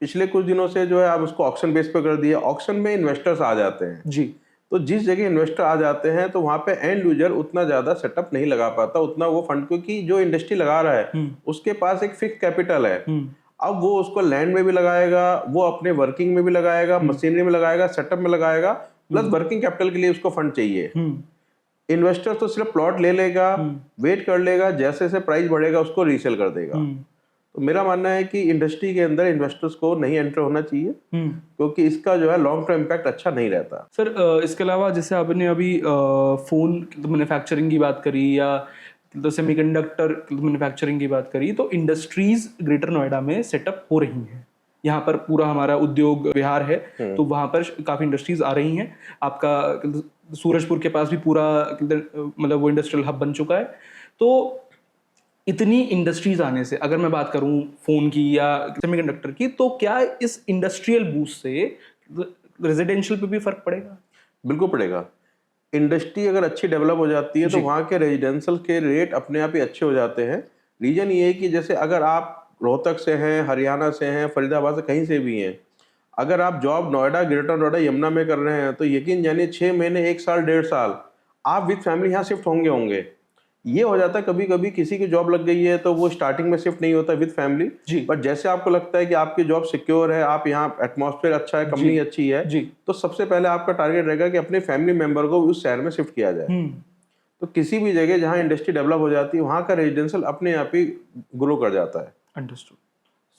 पिछले कुछ दिनों से जो है आप उसको ऑक्शन बेस पे कर दिया। ऑक्शन में इन्वेस्टर्स आ जाते हैं जी। तो जिस जगह इन्वेस्टर आ जाते हैं तो वहां पे एंड यूजर उतना ज्यादा सेटअप नहीं लगा पाता उतना वो फंड, क्योंकि जो इंडस्ट्री लगा रहा है उसके पास एक फिक्स कैपिटल है। अब वो उसको लैंड में भी लगाएगा, वो अपने वर्किंग में भी लगाएगा, मशीनरी में लगाएगा, सेटअप में लगाएगा, प्लस वर्किंग कैपिटल के लिए उसको फंड चाहिए। इन्वेस्टर तो सिर्फ प्लॉट ले लेगा, वेट कर लेगा, जैसे जैसे प्राइस बढ़ेगा उसको रीसेल कर देगा। तो मेरा मानना है कि इंडस्ट्री के अंदर इन्वेस्टर्स को नहीं एंटर होना चाहिए क्योंकि इसका जो है लॉन्ग टर्म इम्पैक्ट अच्छा नहीं रहता। सर इसके अलावा जैसे आपने अभी फोन मैन्युफैक्चरिंग की बात करी या तो सेमीकंडक्टर मैन्युफैक्चरिंग की बात करी, तो इंडस्ट्रीज ग्रेटर नोएडा में सेटअप हो रही हैं। यहाँ पर पूरा हमारा उद्योग विहार है तो वहाँ पर काफ़ी इंडस्ट्रीज आ रही हैं। आपका सूरजपुर के पास भी पूरा मतलब वो इंडस्ट्रियल हब बन चुका है। तो इतनी इंडस्ट्रीज आने से अगर मैं बात करूं फोन की या सेमीकंडक्टर की, तो क्या इस इंडस्ट्रियल बूस्ट से रेजिडेंशियल पे भी फर्क पड़ेगा? बिल्कुल पड़ेगा। इंडस्ट्री अगर अच्छी डेवलप हो जाती है तो वहाँ के रेजिडेंशियल के रेट अपने आप ही अच्छे हो जाते हैं। रीजन ये है कि जैसे अगर आप रोहतक से हैं, हरियाणा से हैं, फरीदाबाद से कहीं से भी हैं, अगर आप जॉब नोएडा, ग्रेटर नोएडा, यमुना में कर रहे हैं तो यकीन जानिए 6 महीने, 1 साल, 1.5 साल आप विद फैमिली यहाँ शिफ्ट होंगे। ये हो जाता है कभी कभी किसी की जॉब लग गई है तो वो स्टार्टिंग में शिफ्ट नहीं होता विद फैमिली, बट जैसे आपको लगता है कि आपकी जॉब सिक्योर है, आप यहाँ एटमॉस्फेयर अच्छा है, कंपनी अच्छी है, तो सबसे पहले आपका टारगेट रहेगा कि अपने फैमिली मेंबर को उस शहर में शिफ्ट किया जाए। तो किसी भी जगह जहाँ इंडस्ट्री डेवलप हो जाती है वहाँ का रेजिडेंशियल अपने आप ही ग्रो कर जाता है। अंडरस्टूड।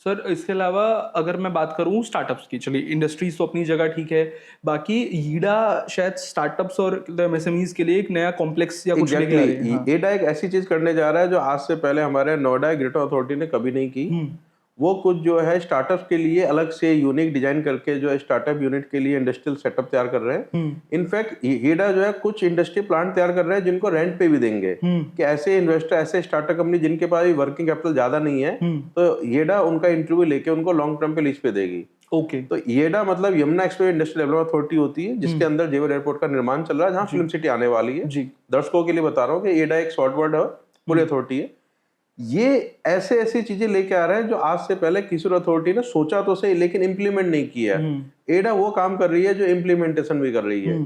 सर इसके अलावा अगर मैं बात करूं स्टार्टअप्स की, चलिए इंडस्ट्रीज तो अपनी जगह ठीक है, बाकी ईडा शायद स्टार्टअप्स और एमएसएमईज के लिए एक नया कॉम्प्लेक्स या कुछ लेके आ रहे हैं। ईडा एक ऐसी चीज करने जा रहा है जो आज से पहले हमारे नोएडा ग्रेटर अथॉरिटी ने कभी नहीं की। वो कुछ जो है स्टार्टअप के लिए अलग से यूनिक डिजाइन करके जो है स्टार्टअप यूनिट के लिए इंडस्ट्रियल सेटअप तैयार कर रहे हैं। इनफैक्ट ईडा जो है कुछ इंडस्ट्री प्लांट तैयार कर रहे हैं जिनको रेंट पे भी देंगे कि ऐसे इन्वेस्टर, ऐसे स्टार्टअप कंपनी जिनके पास वर्किंग कैपिटल ज्यादा नहीं है तो ईडा उनका इंटरव्यू लेके उनको लॉन्ग टर्म पे लीज पे देगी। ओके। तो ईडा मतलब Yamuna express industrial development authority होती है जिसके अंदर जेवर एयरपोर्ट का निर्माण चल रहा है, जहाँ फिल्म सिटी आने वाली है। दर्शकों के लिए बता रहा हूँ कि ईडा एक शॉर्ट वर्ड है, पूरी अथॉरिटी है। ये ऐसी चीजें लेके आ रहे हैं जो आज से पहले किसी अथॉरिटी ने सोचा तो सही लेकिन इंप्लीमेंट नहीं किया। एडा वो काम कर रही है जो इंप्लीमेंटेशन भी कर रही है।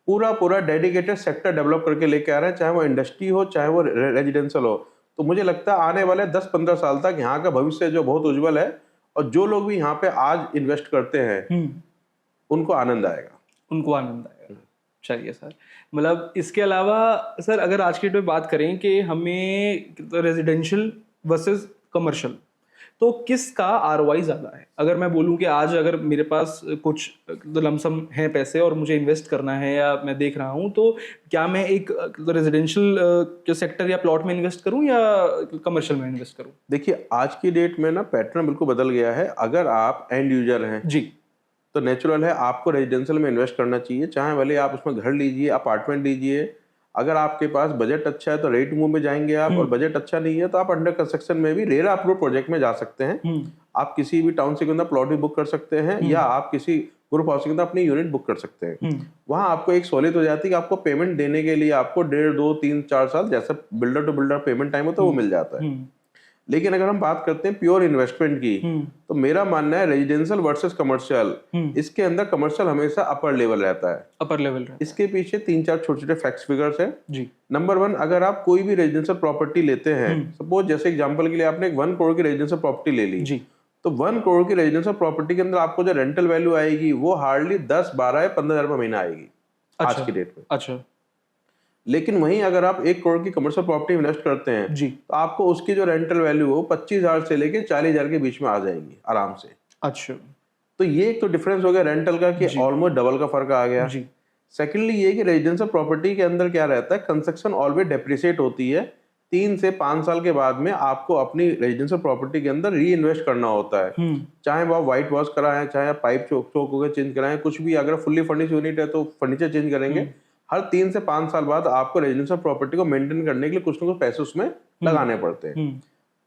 पूरा डेडिकेटेड सेक्टर डेवलप करके लेके आ रहे हैं, चाहे वो इंडस्ट्री हो चाहे वो रेजिडेंशियल हो। तो मुझे लगता है आने वाले 10-15 साल तक यहाँ का भविष्य जो बहुत उज्जवल है और जो लोग भी यहाँ पे आज इन्वेस्ट करते हैं उनको आनंद आएगा। चलिए सर, मतलब इसके अलावा सर अगर आज की डेट में बात करें कि हमें रेजिडेंशियल वर्सेस कमर्शियल, तो किसका आरओआई ज़्यादा है? अगर मैं बोलूं कि आज अगर मेरे पास कुछ लमसम है पैसे और मुझे इन्वेस्ट करना है या मैं देख रहा हूं, तो क्या मैं एक रेजिडेंशियल के सेक्टर या प्लॉट में इन्वेस्ट करूं या कमर्शियल में इन्वेस्ट करूं? देखिए आज की डेट में ना पैटर्न बिल्कुल बदल गया है। अगर आप एंड यूजर हैं जी तो नेचुरल है आपको रेजिडेंशियल में इन्वेस्ट करना चाहिए, चाहे भले आप उसमें घर लीजिए, अपार्टमेंट लीजिए। अगर आपके पास बजट अच्छा है तो रेडी टू मूव में जाएंगे आप, और बजट अच्छा नहीं है तो आप अंडर कंस्ट्रक्शन में भी रेरा अप्रूव प्रोजेक्ट में जा सकते हैं। आप किसी भी टाउनशिप के अंदर प्लॉट भी बुक कर सकते हैं, या आप किसी ग्रुप हाउसिंग के अंदर अपनी यूनिट बुक कर सकते हैं। वहां आपको एक सहूलियत हो जाती है कि आपको पेमेंट देने के लिए आपको 1.5, 2, 3, 4 साल जैसा builder to builder payment time होता है वो मिल जाता है। लेकिन अगर हम बात करते हैं प्योर इन्वेस्टमेंट की, तो मेरा मानना है रेजिडेंशियल वर्सेस कमर्शियल, इसके अंदर कमर्शियल हमेशा अपर लेवल रहता है। अपर लेवल इसके पीछे 3-4 छोटे छोटे फैक्ट्स फिगर्स हैं जी। नंबर 1, अगर आप कोई भी रेजिडेंशियल प्रॉपर्टी लेते हैं, सपोज जैसे एग्जांपल के लिए आपने एक 1 करोड़ की रेजिडेंशियल प्रॉपर्टी ले ली जी, तो 1 करोड़ की रेजिडेंशियल प्रॉपर्टी के अंदर आपको जो रेंटल वैल्यू आएगी वो हार्डली 10, 12 या 15 हजार महीना आएगी आज की डेट में। अच्छा। लेकिन वहीं अगर आप 1 करोड़ की कमर्शियल प्रॉपर्टी इन्वेस्ट करते हैं जी, तो आपको उसकी जो रेंटल वैल्यू है वो 25,000 से लेके 40,000 के बीच में आ जाएगी आराम से। अच्छा। तो ये एक तो डिफरेंस हो गया रेंटल का कि ऑलमोस्ट डबल का फर्क आ गया। जी, सेकेंडली ये कि रेजिडेंशियल प्रॉपर्टी के अंदर क्या रहता है, कंस्ट्रक्शन ऑलवेज डेप्रिसिएट होती है। 3 से 5 साल के बाद में आपको अपनी रेजिडेंशियल प्रॉपर्टी के अंदर री इन्वेस्ट करना होता है, चाहे वो आप व्हाइट वॉश कराएं, चाहे आप पाइप चौक हो गए चेंज कराएं, कुछ भी। अगर फुल्ली फर्निश यूनिट है तो फर्नीचर चेंज करेंगे। हर 3 से 5 साल बाद आपको रेजिडेंशियल प्रॉपर्टी को मेंटेन करने के लिए कुछ ना कुछ पैसे उसमें लगाने पड़ते हैं।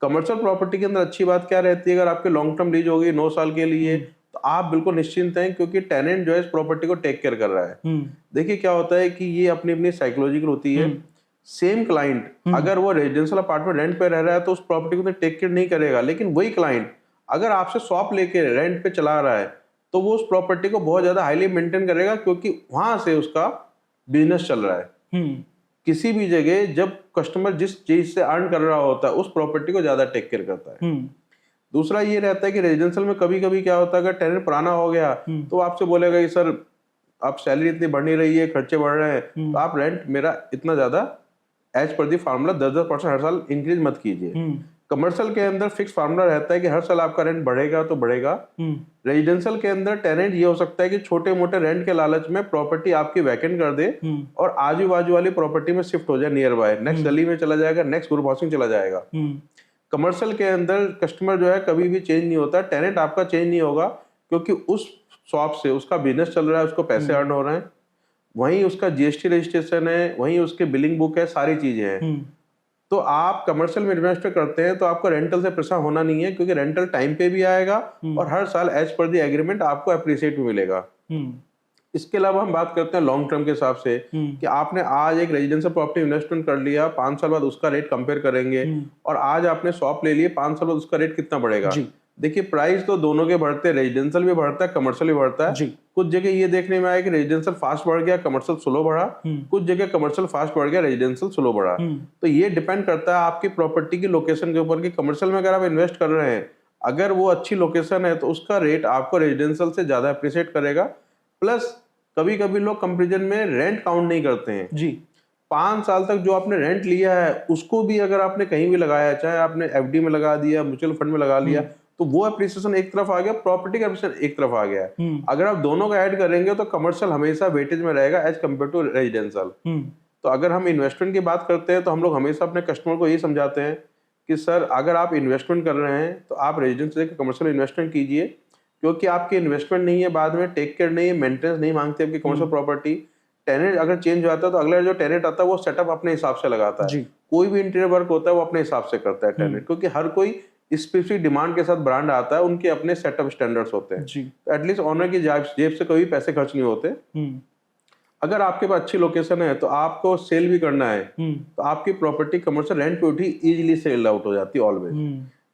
कमर्शियल प्रॉपर्टी के अंदर अच्छी बात क्या रहती है, अगर आपके लॉन्ग टर्म लीज होगी 9 साल के लिए तो आप बिल्कुल निश्चिंत हैं, क्योंकि टेनेंट जो है इस प्रॉपर्टी को टेक केयर कर रहा है। देखिए क्या होता है कि ये अपनी अपनी साइकोलॉजिकल होती है। सेम क्लाइंट अगर वो रेजिडेंशियल अपार्टमेंट रेंट पे रह रहा है तो उस प्रॉपर्टी को तो टेक केयर नहीं करेगा, लेकिन वही क्लाइंट अगर आपसे शॉप लेके रेंट पे चला रहा है तो वो उस प्रॉपर्टी को बहुत ज्यादा हाईली मेंटेन करेगा, क्योंकि वहां से उसका बिजनेस चल रहा है। किसी भी जगह जब कस्टमर जिस चीज से अर्न कर रहा होता है उस प्रॉपर्टी को ज्यादा टेक केयर करता है। दूसरा ये रहता है कि रेजिडेंशियल में कभी कभी क्या होता है, अगर टेनेंट पुराना हो गया तो आपसे बोलेगा कि सर आप सैलरी इतनी बढ़ नहीं रही है, खर्चे बढ़ रहे हैं, तो आप रेंट मेरा इतना ज्यादा एज पर दी फार्मूला 10% हर साल इंक्रीज मत कीजिए। कमर्शियल के अंदर फिक्स फार्मूला रहता है कि हर साल आपका रेंट बढ़ेगा तो बढ़ेगा। रेजिडेंशियल के अंदर टेनेंट ये हो सकता है कि छोटे मोटे रेंट के लालच में प्रॉपर्टी आपकी वैकेंट कर दे और आजू बाजू वाली प्रॉपर्टी में शिफ्ट हो जाए, नियर बाय नेक्स्ट गली में चला जाएगा, नेक्स्ट ग्रुप हाउसिंग चला जाएगा। कमर्शियल के अंदर कस्टमर जो है कभी भी चेंज नहीं होता, टेनेंट आपका चेंज नहीं होगा, क्योंकि उस शॉप से उसका बिजनेस चल रहा है, उसको पैसे अर्न हो रहे हैं, वहीं उसका जीएसटी रजिस्ट्रेशन है, वहीं उसके बिलिंग बुक है, सारी चीजें हैं। तो आप कमर्शियल में इन्वेस्ट करते हैं तो आपको रेंटल से परेशान होना नहीं है, क्योंकि रेंटल टाइम पे भी आएगा और हर साल एज पर दी एग्रीमेंट आपको अप्रिशिएट भी मिलेगा। इसके अलावा हम बात करते हैं लॉन्ग टर्म के हिसाब से कि आपने आज एक रेजिडेंशियल प्रॉपर्टी इन्वेस्टमेंट कर लिया, 5 साल बाद उसका रेट कंपेयर करेंगे, और आज आपने शॉप ले लिए 5 साल बाद उसका रेट कितना बढ़ेगा। देखिए प्राइस तो दोनों के बढ़ते हैं, रेजिडेंशियल भी बढ़ता है, कमर्शियल भी बढ़ता है। कुछ जगह ये देखने में आया कि रेजिडेंशियल फास्ट बढ़ गया, कमर्शियल स्लो बढ़ा, कुछ जगह कमर्शियल फास्ट बढ़ गया, रेजिडेंशियल स्लो बढ़ा। तो ये डिपेंड करता है आपकी प्रॉपर्टी की लोकेशन के ऊपर कि कमर्शियल में अगर आप इन्वेस्ट कर रहे हैं, अगर वो अच्छी लोकेशन है तो उसका रेट आपको रेजिडेंशियल से ज्यादा अप्रिशिएट करेगा। प्लस कभी कभी लोग कंपेरिजन में रेंट काउंट नहीं करते हैं जी। 5 साल तक जो आपने रेंट लिया है उसको भी अगर आपने कहीं भी लगाया, चाहे आपने एफडी में लगा दिया, म्यूचुअल फंड में लगा लिया, तो वो एप्रिसिएशन एक तरफ आ गया, प्रॉपर्टी का एप्रिसिएशन एक तरफ आ गया। अगर आप दोनों का ऐड करेंगे तो कमर्शियल हमेशा वेटेज में रहेगा एज कम्पेयर टू रेजिडेंशियल। तो अगर हम इन्वेस्टमेंट की बात करते हैं तो हम लोग हमेशा अपने कस्टमर को यही समझाते हैं कि सर अगर आप इन्वेस्टमेंट कर रहे हैं तो आप रेजिडेंशियल से कमर्शियल इन्वेस्टमेंट कीजिए, क्योंकि आपकी इन्वेस्टमेंट नहीं है, बाद में टेक केयर नहीं है, मेंटेनेंस नहीं मांगती आपकी कमर्शियल प्रॉपर्टी। टेनेंट अगर चेंज हो जाता है तो अगला जो टेनेंट आता है वो सेटअप अपने हिसाब से लगाता है। कोई भी इंटीरियर वर्क होता है वो अपने हिसाब से करता है टेनेंट, क्योंकि हर कोई स्पेसिफिक डिमांड के साथ ब्रांड आता है, उनके अपने सेटअप स्टैंडर्ड्स होते हैं। तो एटलीस्ट ओनर की जेब से कभी पैसे खर्च नहीं होते। अगर आपके पास अच्छी लोकेशन है तो आपको सेल भी करना है तो आपकी प्रॉपर्टी कमर्शियल रेंट पे उठी इजीली सेल आउट हो जाती है ऑलवेज।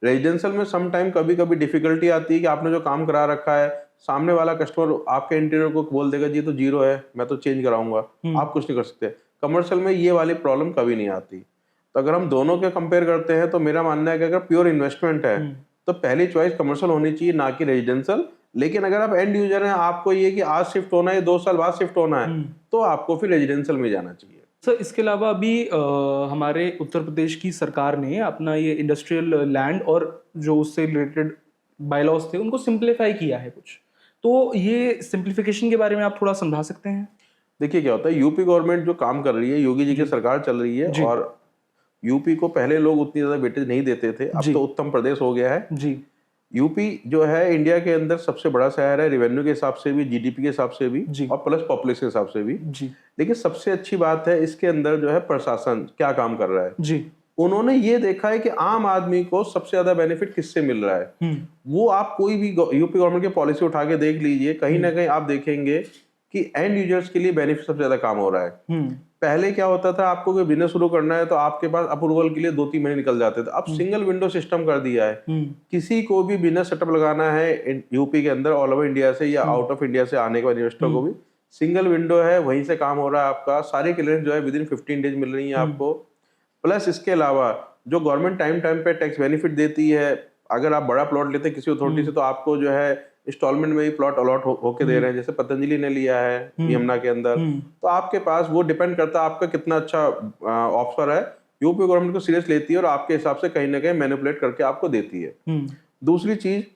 रेजिडेंशियल में सम टाइम कभी कभी डिफिकल्टी आती है कि आपने जो काम करा रखा है, सामने वाला कस्टमर आपके इंटीरियर को बोल देगा जी तो जीरो है, मैं तो चेंज कराऊंगा, आप कुछ नहीं कर सकते। कमर्शियल में ये वाली प्रॉब्लम कभी नहीं आती। तो अगर हम दोनों के कंपेयर करते हैं तो मेरा मानना है कि अगर प्योर इन्वेस्टमेंट है तो पहली चॉइस कमर्शियल होनी चाहिए, ना कि रेजिडेंशियल। लेकिन अगर आप एंड यूजर हैं, आपको ये कि आज शिफ्ट होना है, 2 साल बाद शिफ्ट होना है, तो आपको फिर रेजिडेंशियल में जाना चाहिए। सर इसके अलावा अभी हमारे उत्तर प्रदेश की सरकार ने अपना ये इंडस्ट्रियल लैंड और जो उससे रिलेटेड बायलॉज थे उनको सिंप्लीफाई किया है कुछ, तो ये सिंप्लीफिकेशन के बारे में आप थोड़ा समझा सकते हैं? देखिए क्या होता है, यूपी गवर्नमेंट जो काम कर रही है, योगी जी की सरकार चल रही है, और यूपी को पहले लोग उतनी ज्यादा वेटेज नहीं देते थे, अब तो उत्तम प्रदेश हो गया है जी। यूपी जो है इंडिया के अंदर सबसे बड़ा शहर है, रेवेन्यू के हिसाब से भी, जीडीपी के हिसाब से भी जी। और प्लस पॉपुलेशन के हिसाब से भी। जी। लेकिन सबसे अच्छी बात है इसके अंदर जो है प्रशासन क्या काम कर रहा है। जी। उन्होंने ये देखा है कि आम आदमी को सबसे ज्यादा बेनिफिट किससे मिल रहा है। वो आप कोई भी यूपी गवर्नमेंट की पॉलिसी उठा के देख लीजिए, कहीं ना कहीं आप देखेंगे कि एंड यूजर्स के लिए बेनिफिट सबसे ज्यादा काम हो रहा है। पहले क्या होता था, आपको कोई बिजनेस शुरू करना है तो आपके पास अप्रूवल के लिए 2-3 महीने निकल जाते थे। अब सिंगल विंडो सिस्टम कर दिया है। किसी को भी बिजनेस सेटअप लगाना है यूपी के अंदर, ऑल ओवर इंडिया से या आउट ऑफ इंडिया से आने के बाद इन्वेस्टर को भी सिंगल विंडो है, वहीं से काम हो रहा है आपका। सारी क्लियरेंस जो है विद इन 15 डेज मिल रही है आपको। प्लस इसके अलावा जो गवर्नमेंट टाइम टाइम पे टैक्स बेनिफिट देती है, अगर आप बड़ा प्लॉट लेते हैं किसी अथॉरिटी से तो आपको जो है इंस्टॉलमेंट में ही प्लॉट अलॉट होके दे रहे हैं। जैसे पतंजलि ने लिया है यमुना के अंदर, तो आपके पास वो डिपेंड करता है आपका कितना अच्छा ऑफर है। यूपी गवर्नमेंट को सीरियस लेती है और आपके हिसाब से कहीं ना कहीं मैनिपुलेट करके आपको देती है। दूसरी चीज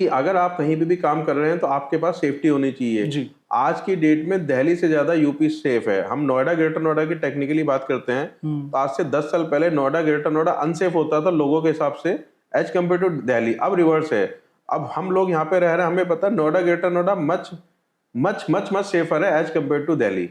कि अगर आप कहीं भी काम कर रहे हैं तो आपके पास सेफ्टी होनी चाहिए। जी। आज की डेट में दिल्ली से ज्यादा यूपी सेफ है। हम नोएडा ग्रेटर नोएडा की टेक्निकली बात करते हैं तो आज से 10 साल पहले नोएडा ग्रेटर नोएडा अनसेफ होता था लोगों के हिसाब से एज कम्पेयर टू दिल्ली। अब रिवर्स है। अब हम लोग यहाँ पे रह रहे हैं, हमें पता है Noida Greater Noida much much much much safer है as compare to Delhi.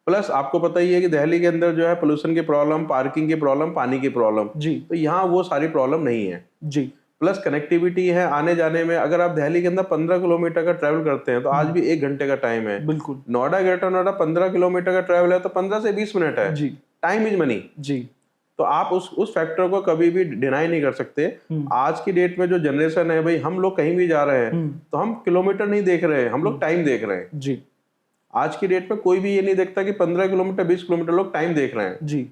Plus आपको पता ही है कि दिल्ली के अंदर जो है पोल्यूशन की प्रॉब्लम, पार्किंग की प्रॉब्लम, पानी की प्रॉब्लम, जी। तो यहाँ वो सारी प्रॉब्लम नहीं है। जी। प्लस कनेक्टिविटी है आने जाने में। अगर आप दिल्ली के अंदर 15 किलोमीटर का ट्रैवल करते हैं तो आज भी 1 घंटे का टाइम है। बिल्कुल। नोएडा ग्रेटर नोएडा 15 किलोमीटर का ट्रैवल है तो 15 से 20 मिनट है। जी। Time is money. जी। तो आप उस फैक्टर को कभी भी डिनाई नहीं कर सकते। आज की डेट में जो जनरेशन है भाई, हम लोग कहीं भी जा रहे हैं तो हम किलोमीटर नहीं देख रहे हैं, हम लोग टाइम देख रहे हैं। जी। आज की डेट में कोई भी ये नहीं देखता कि 15 किलोमीटर 20 किलोमीटर, लोग टाइम देख रहे हैं। जी।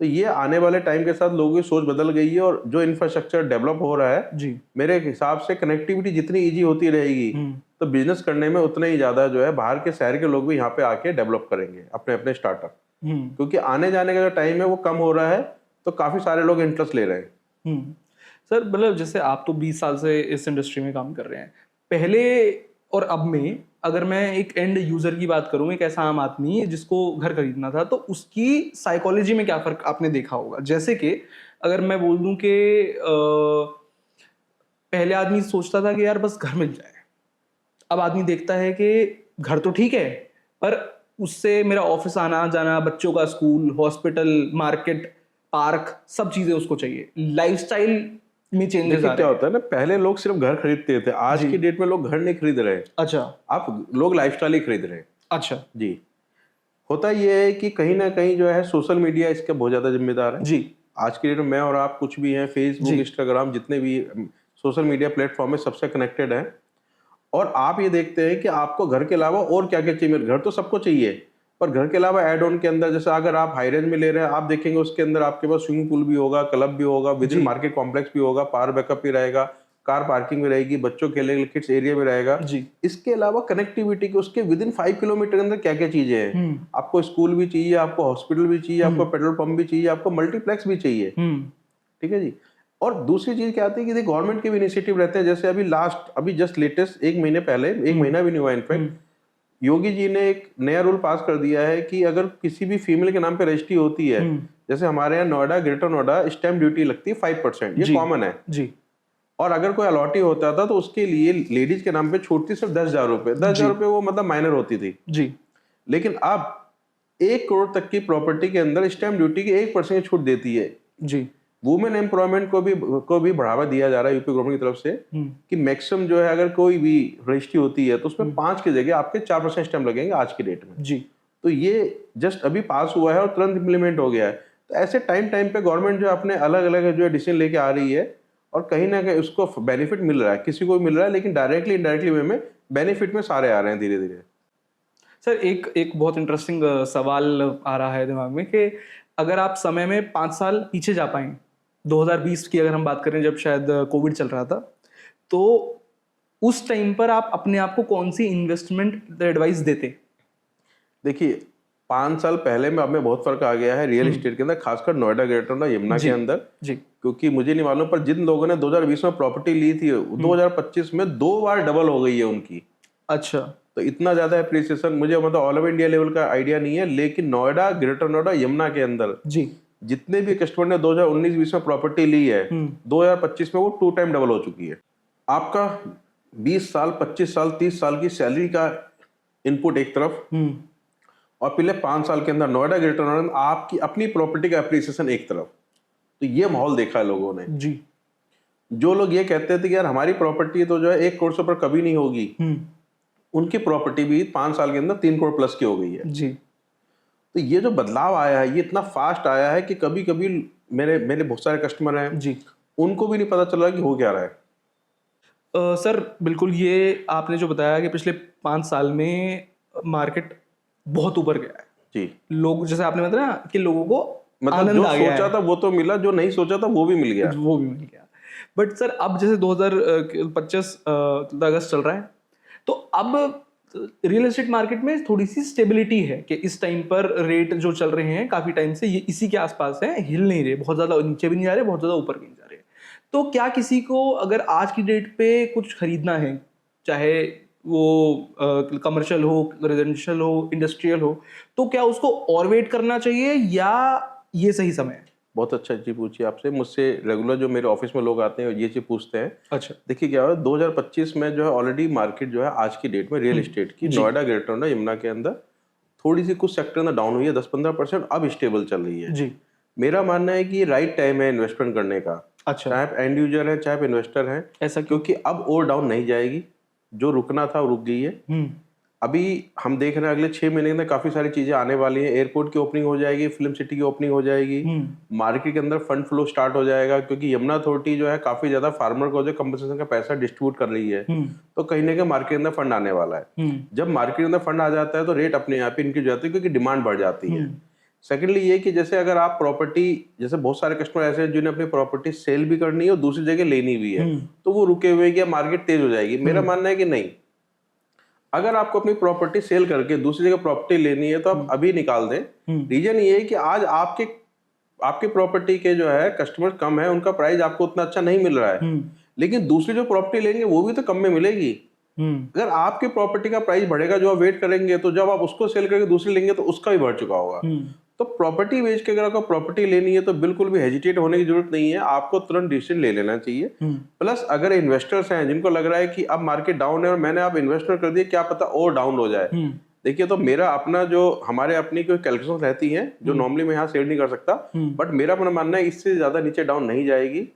तो ये आने वाले टाइम के साथ लोगों की सोच बदल गई है और जो इंफ्रास्ट्रक्चर डेवलप हो रहा है, जी। मेरे हिसाब से कनेक्टिविटी जितनी इजी होती रहेगी तो बिजनेस करने में उतना ही ज्यादा जो है बाहर के शहर के लोग भी यहाँ पे आके डेवलप करेंगे अपने अपने स्टार्टअप। क्योंकि आने जाने का जो टाइम है वो कम हो रहा है तो काफी सारे लोग इंटरेस्ट ले रहे हैं। सर मतलब जैसे आप तो 20 साल से इस इंडस्ट्री में काम कर रहे हैं, पहले और अब में अगर मैं एक एंड यूजर की बात करूं, एक ऐसा आम आदमी जिसको घर खरीदना था, तो उसकी साइकोलॉजी में क्या फर्क आपने देखा होगा? जैसे कि अगर मैं बोल दूं कि पहले आदमी सोचता था कि यार बस घर मिल जाए, अब आदमी देखता है कि घर तो ठीक है पर उससे मेरा ऑफिस आना जाना, बच्चों का स्कूल, हॉस्पिटल, मार्केट, पार्क, सब चीजें उसको चाहिए। लाइफस्टाइल में चेंजेस आ रहे हैं। क्या होता है ना, पहले लोग सिर्फ घर खरीदते थे, आज की डेट में लोग घर नहीं खरीद रहे हैं। अच्छा। आप लोग लाइफस्टाइल ही खरीद रहे हैं। अच्छा जी। होता ये है कि कहीं ना कहीं जो है सोशल मीडिया इसका बहुत ज्यादा जिम्मेदार है। जी। आज की डेट में मैं और आप कुछ भी हैं, फेसबुक, इंस्टाग्राम, जितने भी सोशल मीडिया प्लेटफॉर्म है सबसे कनेक्टेड है। और आप ये देखते हैं कि आपको घर के अलावा और क्या क्या चाहिए। घर तो सबको चाहिए पर घर के अलावा एड ऑन के अंदर, जैसे अगर आप हाई रेंज में ले रहे हैं, आप देखेंगे उसके अंदर आपके पास स्विमिंग पूल भी होगा, क्लब भी होगा, विद इन मार्केट कॉम्प्लेक्स भी होगा, पावर बैकअप भी रहेगा, कार पार्किंग भी रहेगी, बच्चों खेलने के लिए किड्स एरिया भी रहेगा। जी। इसके अलावा कनेक्टिविटी के उसके विद इन 5 किलोमीटर के अंदर क्या क्या चीजें हैं। आपको स्कूल भी चाहिए, आपको हॉस्पिटल भी चाहिए, आपको पेट्रोल पंप भी चाहिए, आपको मल्टीप्लेक्स भी चाहिए। ठीक है जी। और दूसरी चीज क्या आती है कि गवर्नमेंट के भी इनिशिएटिव रहते हैं। जैसे अभी जस्ट लेटेस्ट 1 महीने पहले, 1 महीना भी नहीं हुआ इनफैक्ट, योगी जी ने एक नया रूल पास कर दिया है कि अगर किसी भी फीमेल के नाम पे रजिस्ट्री होती है, जैसे हमारे यहाँ Noida Greater Noida stamp duty लगती है 5%, ये कॉमन है जी। और अगर कोई अलॉटी होता था तो उसके लिए लेडीज के नाम पे छूट थी सिर्फ 10,000 रुपए। 10,000 रुपए वो मतलब माइनर होती थी जी। लेकिन अब 1 करोड़ तक की प्रॉपर्टी के अंदर स्टैंप ड्यूटी की 1% की छूट देती है जी। वुमेन एम्प्लॉयमेंट को भी बढ़ावा दिया जा रहा है यूपी गवर्नमेंट की तरफ से कि मैक्सिमम जो है अगर कोई भी रजिस्ट्री होती है तो उसमें 5 की जगह आपके 4% स्टैंप लगेंगे आज की डेट में जी। तो ये जस्ट अभी पास हुआ है और तुरंत इम्प्लीमेंट हो गया है। तो ऐसे टाइम पे गवर्नमेंट जो अपने अलग अलग जो डिसीजन लेके आ रही है और कहीं ना कहीं उसको बेनिफिट मिल रहा है, किसी को मिल रहा है, लेकिन डायरेक्टली इनडायरेक्टली वे में बेनिफिट में सारे आ रहे हैं धीरे धीरे। सर एक बहुत इंटरेस्टिंग सवाल आ रहा है दिमाग में कि अगर आप समय में 5 साल पीछे जा पाएं, 2020 की अगर हम बात करें जब शायद कोविड चल रहा था, तो उस टाइम पर आप अपने आप को कौन सी इन्वेस्टमेंट एडवाइस देते? देखिए 5 साल पहले में अब में बहुत फर्क आ गया है रियल एस्टेट के अंदर, खासकर नोएडा ग्रेटर नोएडा यमुना के अंदर जी। क्योंकि मुझे नहीं मालूम पर जिन लोगों ने 2020 में प्रॉपर्टी ली थी 2025 में 2 बार डबल हो गई है उनकी। अच्छा। तो इतना ज्यादा एप्रिसिएशन मुझे मतलब ऑल ओवर इंडिया लेवल का आइडिया नहीं है, लेकिन नोएडा ग्रेटर नोएडा यमुना के अंदर जी जितने भी कस्टमर ने 2019-20 में प्रॉपर्टी ली है, 2025 में वो 2 टाइम डबल हो चुकी है। आपका 20 साल, 25 साल, 30 साल की सैलरी का इनपुट एक तरफ, और पिछले 5 साल के अंदर नोएडा, ग्रेटर नोएडा में आपकी अपनी प्रॉपर्टी का एप्रिसिएशन एक तरफ। तो ये माहौल देखा है लोगों ने जी। जो लोग ये कहते थे कि यार हमारी प्रॉपर्टी तो जो है 1 करोड़ से ऊपर कभी नहीं होगी, उनकी प्रॉपर्टी भी 5 साल के अंदर 3 करोड़ प्लस की हो गई है जी। तो ये जो बदलाव आया है ये इतना फास्ट आया है कि कभी कभी मेरे बहुत सारे कस्टमर हैं जी, उनको भी नहीं पता चल रहा कि हो क्या रहा है। सर बिल्कुल, ये आपने जो बताया कि पिछले 5 साल में मार्केट बहुत ऊपर गया है जी, लोग, जैसे आपने बताया ना कि लोगों को मतलब आनंद जो आ गया सोचा है, था वो तो मिला, जो नहीं सोचा था वो भी मिल गया। वो भी मिल गया। बट सर अब जैसे 2025 अगस्त चल रहा है, तो अब रियल एस्टेट मार्केट में थोड़ी सी स्टेबिलिटी है कि इस टाइम पर रेट जो चल रहे हैं काफी टाइम से ये इसी के आसपास हैं, हिल नहीं रहे, बहुत ज्यादा नीचे भी नहीं जा रहे, बहुत ज्यादा ऊपर भी नहीं जा रहे। तो क्या किसी को अगर आज की डेट पे कुछ खरीदना है, चाहे वो कमर्शियल हो, रेजिडेंशियल हो, इंडस्ट्रियल हो, तो क्या उसको और वेट करना चाहिए या ये सही समय है? बहुत अच्छा चीज पूछी आपसे। मुझसे रेगुलर जो मेरे ऑफिस में लोग आते हैं ये चीज पूछते हैं। अच्छा। देखिए क्या हुआ, 2025 में जो है ऑलरेडी मार्केट जो है आज की डेट में रियल एस्टेट की नोएडा, ग्रेटर नोएडा, यमुना के अंदर थोड़ी सी कुछ सेक्टर में डाउन हुई है 10-15%, अब स्टेबल चल रही है। जी। मेरा मानना है कि ये राइट टाइम है इन्वेस्टमेंट करने का। अच्छा, चाहे आप एंड यूजर है चाहे आप इन्वेस्टर हैं, ऐसा क्यों? क्योंकि अब और डाउन नहीं जाएगी, जो रुकना था वो रुक गई है। अभी हम देख रहे हैं अगले 6 महीने में काफी सारी चीजें आने वाली हैं। एयरपोर्ट की ओपनिंग हो जाएगी, फिल्म सिटी की ओपनिंग हो जाएगी, मार्केट के अंदर फंड फ्लो स्टार्ट हो जाएगा, क्योंकि यमुना अथॉरिटी जो है काफी ज्यादा फार्मर को जो कंपनसेशन का पैसा डिस्ट्रीब्यूट कर रही है, तो कहीं ना कहीं मार्केट के अंदर फंड आने वाला है। जब मार्केट के अंदर फंड आ जाता है तो रेट अपने आप ही इंक्रीज हो जाती है, क्योंकि डिमांड बढ़ जाती है। सेकेंडली ये कि जैसे अगर आप प्रॉपर्टी, जैसे बहुत सारे कस्टमर ऐसे हैं जिन्हें अपनी प्रॉपर्टी सेल भी करनी है और दूसरी जगह लेनी भी है, तो वो रुके हुए कि मार्केट तेज हो जाएगी। मेरा मानना है कि नहीं, अगर आपको अपनी प्रॉपर्टी सेल करके दूसरी जगह प्रॉपर्टी लेनी है तो आप अभी निकाल दें। रीजन ये है कि आज आपके प्रॉपर्टी के जो है कस्टमर कम है, उनका प्राइस आपको उतना अच्छा नहीं मिल रहा है, लेकिन दूसरी जो प्रॉपर्टी लेंगे वो भी तो कम में मिलेगी। अगर आपके प्रॉपर्टी का प्राइस बढ़ेगा, जो आप वेट करेंगे, तो जब आप उसको सेल करके दूसरी लेंगे तो उसका भी बढ़ चुका होगा। तो प्रॉपर्टी बेच के अगर आपको प्रॉपर्टी लेनी है तो बिल्कुल भी हेजिटेट होने की जरूरत नहीं है, आपको तुरंत डिसीजन ले लेना चाहिए। प्लस अगर इन्वेस्टर्स हैं जिनको लग रहा है कि अब मार्केट डाउन है और मैंने आप इन्वेस्टमेंट कर दिया, क्या पता और डाउन हो जाए, देखिए, तो मेरा अपना जो हमारे अपनी कोई कैलकुलेशन रहती है जो नॉर्मली मैं यहाँ शेयर नहीं कर सकता, बट मेरा अपना मानना है इससे ज्यादा नीचे डाउन नहीं जाएगी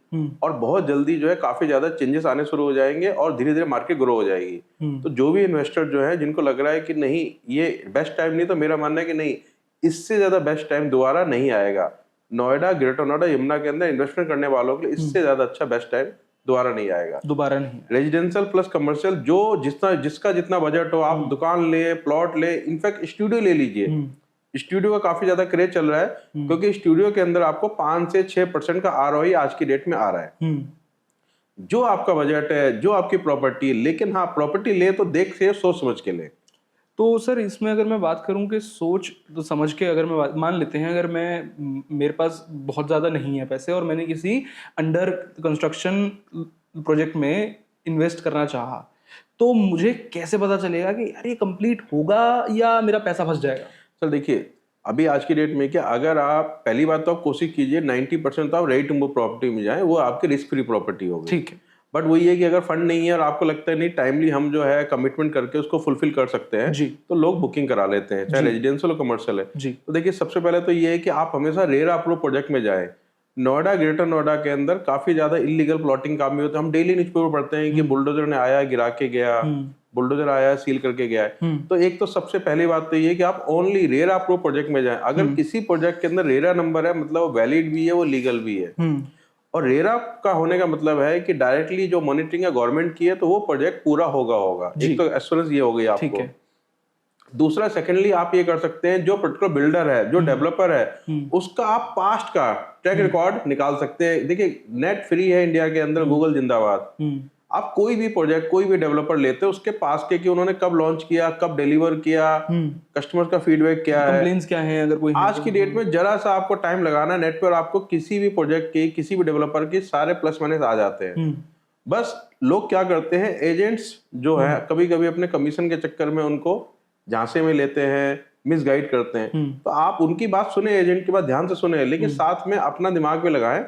और बहुत जल्दी जो है काफी ज्यादा चेंजेस आने शुरू हो जाएंगे और धीरे धीरे मार्केट ग्रो हो जाएगी। तो जो भी इन्वेस्टर जो है जिनको लग रहा है कि नहीं ये बेस्ट टाइम नहीं, तो मेरा मानना है कि नहीं, इससे ज्यादा बेस्ट टाइम दोबारा नहीं आएगा। नोएडा, ग्रेटर नोएडा, यमुना के अंदर इन्वेस्टमेंट करने वालों के लिए इससे ज्यादा अच्छा बेस्ट टाइम दोबारा नहीं आएगा। दोबारा नहीं। रेजिडेंशियल प्लस कमर्शियल, जो जिसका जितना बजट हो, आप दुकान ले, प्लॉट ले, इनफैक्ट स्टूडियो ले लीजिए। स्टूडियो का काफी ज्यादा क्रेज चल रहा है, क्योंकि स्टूडियो के अंदर आपको 5 से 6% का आरओई आज की डेट में आ रहा है। जो आपका बजट है, जो आपकी प्रॉपर्टी, लेकिन हाँ, प्रॉपर्टी ले तो देख से सोच समझ के ले। तो सर इसमें अगर मैं बात करूं कि सोच तो समझ के, अगर मैं मान लेते हैं, अगर मेरे पास बहुत ज़्यादा नहीं है पैसे और मैंने किसी अंडर कंस्ट्रक्शन प्रोजेक्ट में इन्वेस्ट करना चाहा, तो मुझे कैसे पता चलेगा कि यार ये कंप्लीट होगा या मेरा पैसा फंस जाएगा? सर देखिए, अभी आज की डेट में क्या, अगर आप पहली बात तो आप कोशिश कीजिए 90% तो आप रेडी टू मूव प्रॉपर्टी में जाएं, वो आपकी रिस्क फ्री प्रॉपर्टी होगी। ठीक है। बट वही है कि अगर फंड नहीं है और आपको लगता है नहीं टाइमली हम जो है कमिटमेंट करके उसको फुलफिल कर सकते हैं जी, तो लोग बुकिंग करा लेते हैं, चाहे रेजिडेंशियल हो कमर्शियल है जी। तो देखिए, सबसे पहले तो ये है कि आप हमेशा रेरा अप्रूव प्रोजेक्ट में जाएं। नोएडा, ग्रेटर नोएडा के अंदर काफी ज्यादा इलीगल प्लॉटिंग काम भी होता है। हम डेली न्यूज़पेपर पढ़ते हैं कि बुलडोजर ने आया, गिरा के गया, बुलडोजर आया, सील करके गया है। तो एक तो सबसे पहली बात तो ये है कि आप ओनली रेरा अप्रूव प्रोजेक्ट में जाएं। अगर किसी प्रोजेक्ट के अंदर रेरा नंबर है, मतलब वो वैलिड भी है, वो लीगल भी है। और रेरा का होने का मतलब है कि डायरेक्टली जो मॉनिटरिंग है गवर्नमेंट की है, तो वो प्रोजेक्ट पूरा होगा। एक तो एश्योरेंस ये हो गई आपको। दूसरा, सेकेंडली आप ये कर सकते हैं, जो पर्टिकुलर बिल्डर है, जो डेवलपर है, उसका आप पास्ट का ट्रैक रिकॉर्ड निकाल सकते हैं। देखिए, नेट फ्री है इंडिया के अंदर, गूगल जिंदाबाद। आप कोई भी प्रोजेक्ट, कोई भी डेवलपर लेते हैं, उसके पास के कि उन्होंने कब लॉन्च किया, कब डिलीवर किया, कस्टमर्स का फीडबैक क्या है, कंप्लेंट्स क्या है, अगर कोई आज की डेट में जरा सा आपको टाइम लगाना, नेट पर आपको किसी भी प्रोजेक्ट की, किसी भी डेवलपर की सारे प्लस माइनस आ जाते हैं। बस लोग क्या करते हैं, एजेंट्स जो है कभी कभी अपने कमीशन के चक्कर में उनको झांसे में लेते हैं, मिसगाइड करते हैं। तो आप उनकी बात सुने, एजेंट की बात ध्यान से सुने, लेकिन साथ में अपना दिमाग भी लगाएं,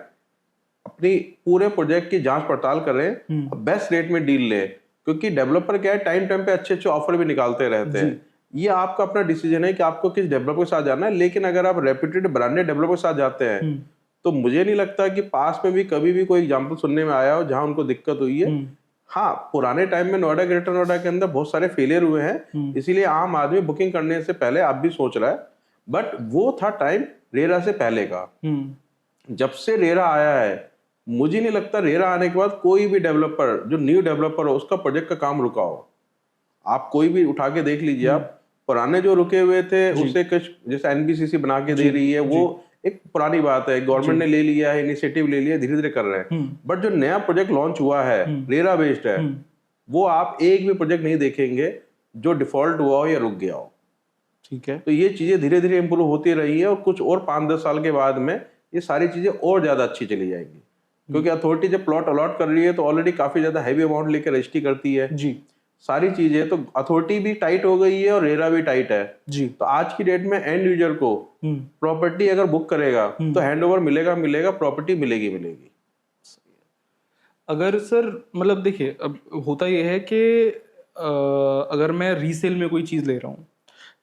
अपनी पूरे प्रोजेक्ट की जांच पड़ताल करें, बेस्ट रेट में डील लें, क्योंकि डेवलपर क्या है, टाइम टाइम पे अच्छे अच्छे ऑफर भी निकालते रहते हैं। ये आपका अपना डिसीजन है कि आपको किस डेवलपर के साथ जाना है। लेकिन अगर आप रेप्यूटेड ब्रांडेड डेवलपर के साथ जाते हैं तो मुझे नहीं लगता कि पास में भी कभी भी कोई एग्जांपल सुनने में आया हो जहां उनको दिक्कत हुई है। हाँ, पुराने टाइम में नोएडा, ग्रेटर नोएडा के अंदर बहुत सारे फेलियर हुए हैं, इसीलिए आम आदमी बुकिंग करने से पहले आप भी सोच रहा है, बट वो था टाइम रेरा से पहले का। जब से रेरा आया है, मुझे नहीं लगता रेरा आने के बाद कोई भी डेवलपर, जो न्यू डेवलपर हो, उसका प्रोजेक्ट का काम रुका हो। आप कोई भी उठा के देख लीजिए, आप पुराने जो रुके हुए थे उसे कुछ जैसे एनबीसीसी बना के दे रही है, वो एक पुरानी बात है, गवर्नमेंट ने ले लिया है, इनिशिएटिव ले लिया, धीरे धीरे कर रहे हैं। बट जो नया प्रोजेक्ट लॉन्च हुआ है, रेरा बेस्ड है, वो आप एक भी प्रोजेक्ट नहीं देखेंगे जो डिफॉल्ट हुआ हो या रुक गया हो। ठीक है। तो ये चीजें धीरे धीरे इंप्रूव होती रही है और कुछ और 5-10 साल के बाद में ये सारी चीजें और ज्यादा अच्छी चली जाएंगी, क्योंकि अथॉरिटी जब प्लॉट अलॉट कर रही है तो ऑलरेडी काफी ज्यादा हैवी अमाउंट लेकर रजिस्ट्री करती है जी। सारी चीजें, तो अथॉरिटी भी टाइट हो गई है और रेरा भी टाइट है जी। तो आज की डेट में एंड यूजर को प्रॉपर्टी अगर बुक करेगा तो हैंडओवर मिलेगा, प्रॉपर्टी मिलेगी। अगर सर मतलब देखिए, अब होता यह है कि अगर मैं रीसेल में कोई चीज़ ले रहा हूँ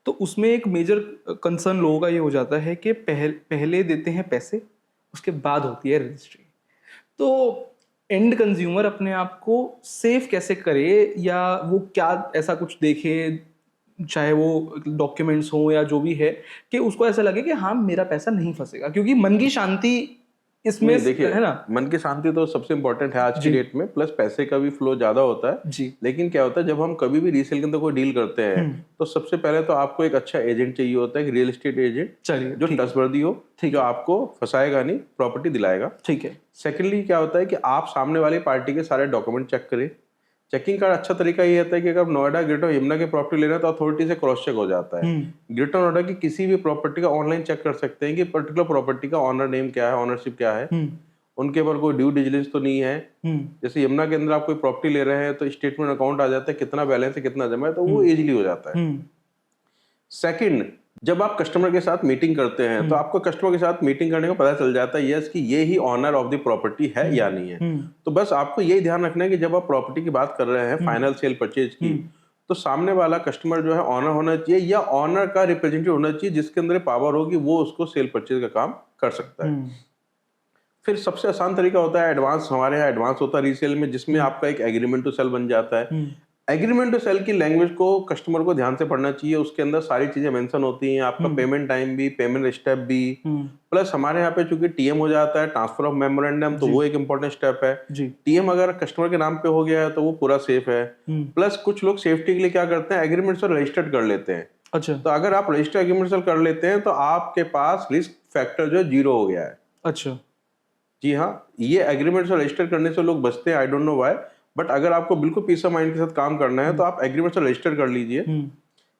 तो उसमें एक मेजर कंसर्न लोगों का ये हो जाता है कि पहले देते हैं पैसे, उसके बाद होती है रजिस्ट्री। तो एंड कंज्यूमर अपने आप को सेफ कैसे करे, या वो क्या ऐसा कुछ देखे, चाहे वो डॉक्यूमेंट्स हो या जो भी है, कि उसको ऐसा लगे कि हाँ मेरा पैसा नहीं फंसेगा, क्योंकि मन की शांति इसमें देखिए है ना। मन की शांति तो सबसे इंपॉर्टेंट है आज की डेट में, प्लस पैसे का भी फ्लो ज्यादा होता है जी। लेकिन क्या होता है, जब हम कभी भी रीसेल के अंदर कोई डील करते हैं तो सबसे पहले तो आपको एक अच्छा एजेंट चाहिए होता है, रियल एस्टेट एजेंट, चलिए जो ट्रस्टवर्दी हो, जो आपको फंसाएगा नहीं, प्रॉपर्टी दिलाएगा। ठीक है। सेकेंडली क्या होता है कि आप सामने वाली पार्टी के सारे डॉक्यूमेंट चेक करें। चेकिंग का अच्छा तरीका ये होता है कि अगर नोएडा, ग्रेटर यमुना की प्रॉपर्टी ले रहे हैं तो अथॉरिटी से क्रॉस चेक हो जाता है। ग्रेटर नोएडा की किसी भी प्रॉपर्टी का ऑनलाइन चेक कर सकते हैं कि पर्टिकुलर प्रॉपर्टी का ऑनर नेम क्या है, ऑनरशिप क्या है, उनके ऊपर कोई ड्यू डिलिजेंस तो नहीं है। जैसे यमुना के अंदर आप कोई प्रॉपर्टी ले रहे हैं तो स्टेटमेंट अकाउंट आ जाता है, कितना बैलेंस है, कितना जमा है, तो वो इजीली हो जाता है। सेकंड, जब आप कस्टमर के साथ मीटिंग करते हैं तो आपको कस्टमर के साथ मीटिंग करने को पता चल जाता है यस कि ये ही ऑनर ऑफ द प्रॉपर्टी है या नहीं है। तो बस आपको यही ध्यान रखना है कि जब आप प्रॉपर्टी की बात कर रहे हैं, फाइनल सेल परचेज की, तो सामने वाला कस्टमर जो है ऑनर होना चाहिए या ऑनर का रिप्रेजेंटेटिव होना चाहिए, जिसके अंदर पावर होगी, वो उसको सेल परचेज का काम कर सकता है। फिर सबसे आसान तरीका होता है एडवांस। हमारे यहाँ एडवांस होता है रीसेल में, जिसमें आपका एक एग्रीमेंट टू सेल बन जाता है। एग्रीमेंट टू सेल की लैंग्वेज को कस्टमर को ध्यान से पढ़ना चाहिए, उसके अंदर सारी चीजें मेंशन होती हैं, आपका पेमेंट टाइम भी, पेमेंट स्टेप भी, प्लस हमारे यहाँ पे चूंकि टीएम हो जाता है, ट्रांसफर ऑफ मेमोरेंडम, तो वो एक इंपॉर्टेंट स्टेप है। टीएम अगर कस्टमर के नाम पे हो गया है तो वो पूरा सेफ है। प्लस कुछ लोग सेफ्टी के लिए क्या करते हैं, एग्रीमेंट से रजिस्टर्ड कर लेते हैं। अच्छा। तो अगर आप रजिस्टर एग्रीमेंट से कर लेते हैं तो आपके पास रिस्क फैक्टर जो है 0 हो गया है। अच्छा। जी हाँ, ये एग्रीमेंट से रजिस्टर करने से लोग बचते हैं, I don't know why, but अगर आपको बिल्कुल पीस ऑफ माइंड के साथ काम करना है तो आप एग्रीमेंट से रजिस्टर कर लीजिए।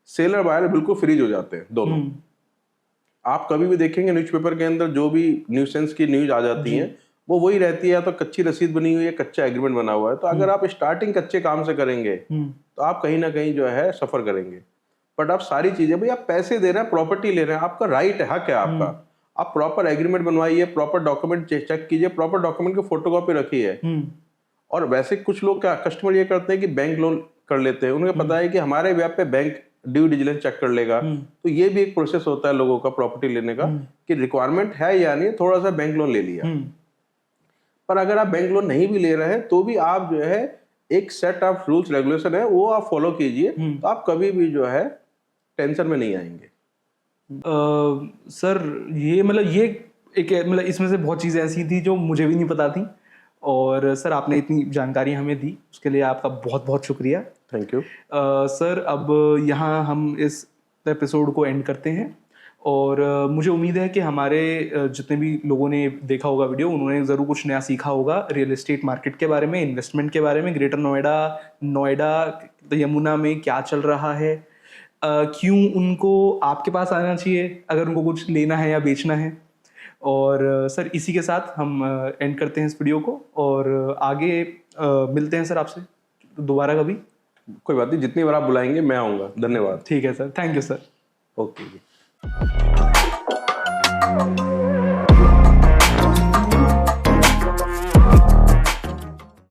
सेलर बायर बिल्कुल फ्रीज हो जाते हैं दोनों। आप कभी भी देखेंगे न्यूज़पेपर के अंदर जो भी न्यूसेंस की न्यूज आ जाती है वो वही रहती है, या तो कच्ची रसीद बनी हुई है, कच्चा एग्रीमेंट बना हुआ है। तो अगर आप स्टार्टिंग कच्चे काम से करेंगे तो आप कहीं ना कहीं जो है सफर करेंगे। बट आप सारी चीजें, भाई आप पैसे दे रहे हैं, प्रॉपर्टी ले रहे हैं, आपका राइट है, हक है आपका, आप प्रॉपर एग्रीमेंट बनवाइए, प्रॉपर डॉक्यूमेंट चेक कीजिए, प्रॉपर डॉक्यूमेंट की फोटोकॉपी रखिए। और वैसे कुछ लोग क्या कस्टमर ये करते हैं कि बैंक लोन कर लेते हैं, उन्हें पता है कि हमारे व्याप पे बैंक ड्यू डिलिजेंस चेक कर लेगा। तो ये भी एक प्रोसेस होता है लोगों का प्रॉपर्टी लेने का, कि रिक्वायरमेंट है या नहीं, थोड़ा सा बैंक लोन ले लिया। पर अगर आप बैंक लोन नहीं भी ले रहे हैं तो भी आप जो है एक सेट ऑफ रूल्स रेगुलेशन है वो आप फॉलो कीजिए, तो आप कभी भी जो है टेंशन में नहीं आएंगे। सर ये मतलब ये एक मतलब इसमें से बहुत चीज़ें ऐसी थी जो मुझे भी नहीं पता थी, और सर आपने इतनी जानकारी हमें दी उसके लिए आपका बहुत बहुत शुक्रिया। Thank you sir. अब यहाँ हम इस एपिसोड को एंड करते हैं, और मुझे उम्मीद है कि हमारे जितने भी लोगों ने देखा होगा वीडियो, उन्होंने ज़रूर कुछ नया सीखा होगा रियल एस्टेट मार्केट के बारे में, इन्वेस्टमेंट के बारे में, ग्रेटर नोएडा यमुना में क्या चल रहा है, क्यों उनको आपके पास आना चाहिए अगर उनको कुछ लेना है या बेचना है। और सर इसी के साथ हम एंड करते हैं इस वीडियो को, और आगे मिलते हैं सर आपसे दोबारा कभी। कोई बात नहीं, जितनी बार आप बुलाएंगे मैं आऊँगा। धन्यवाद। ठीक है sir, thank you sir. Okay ji.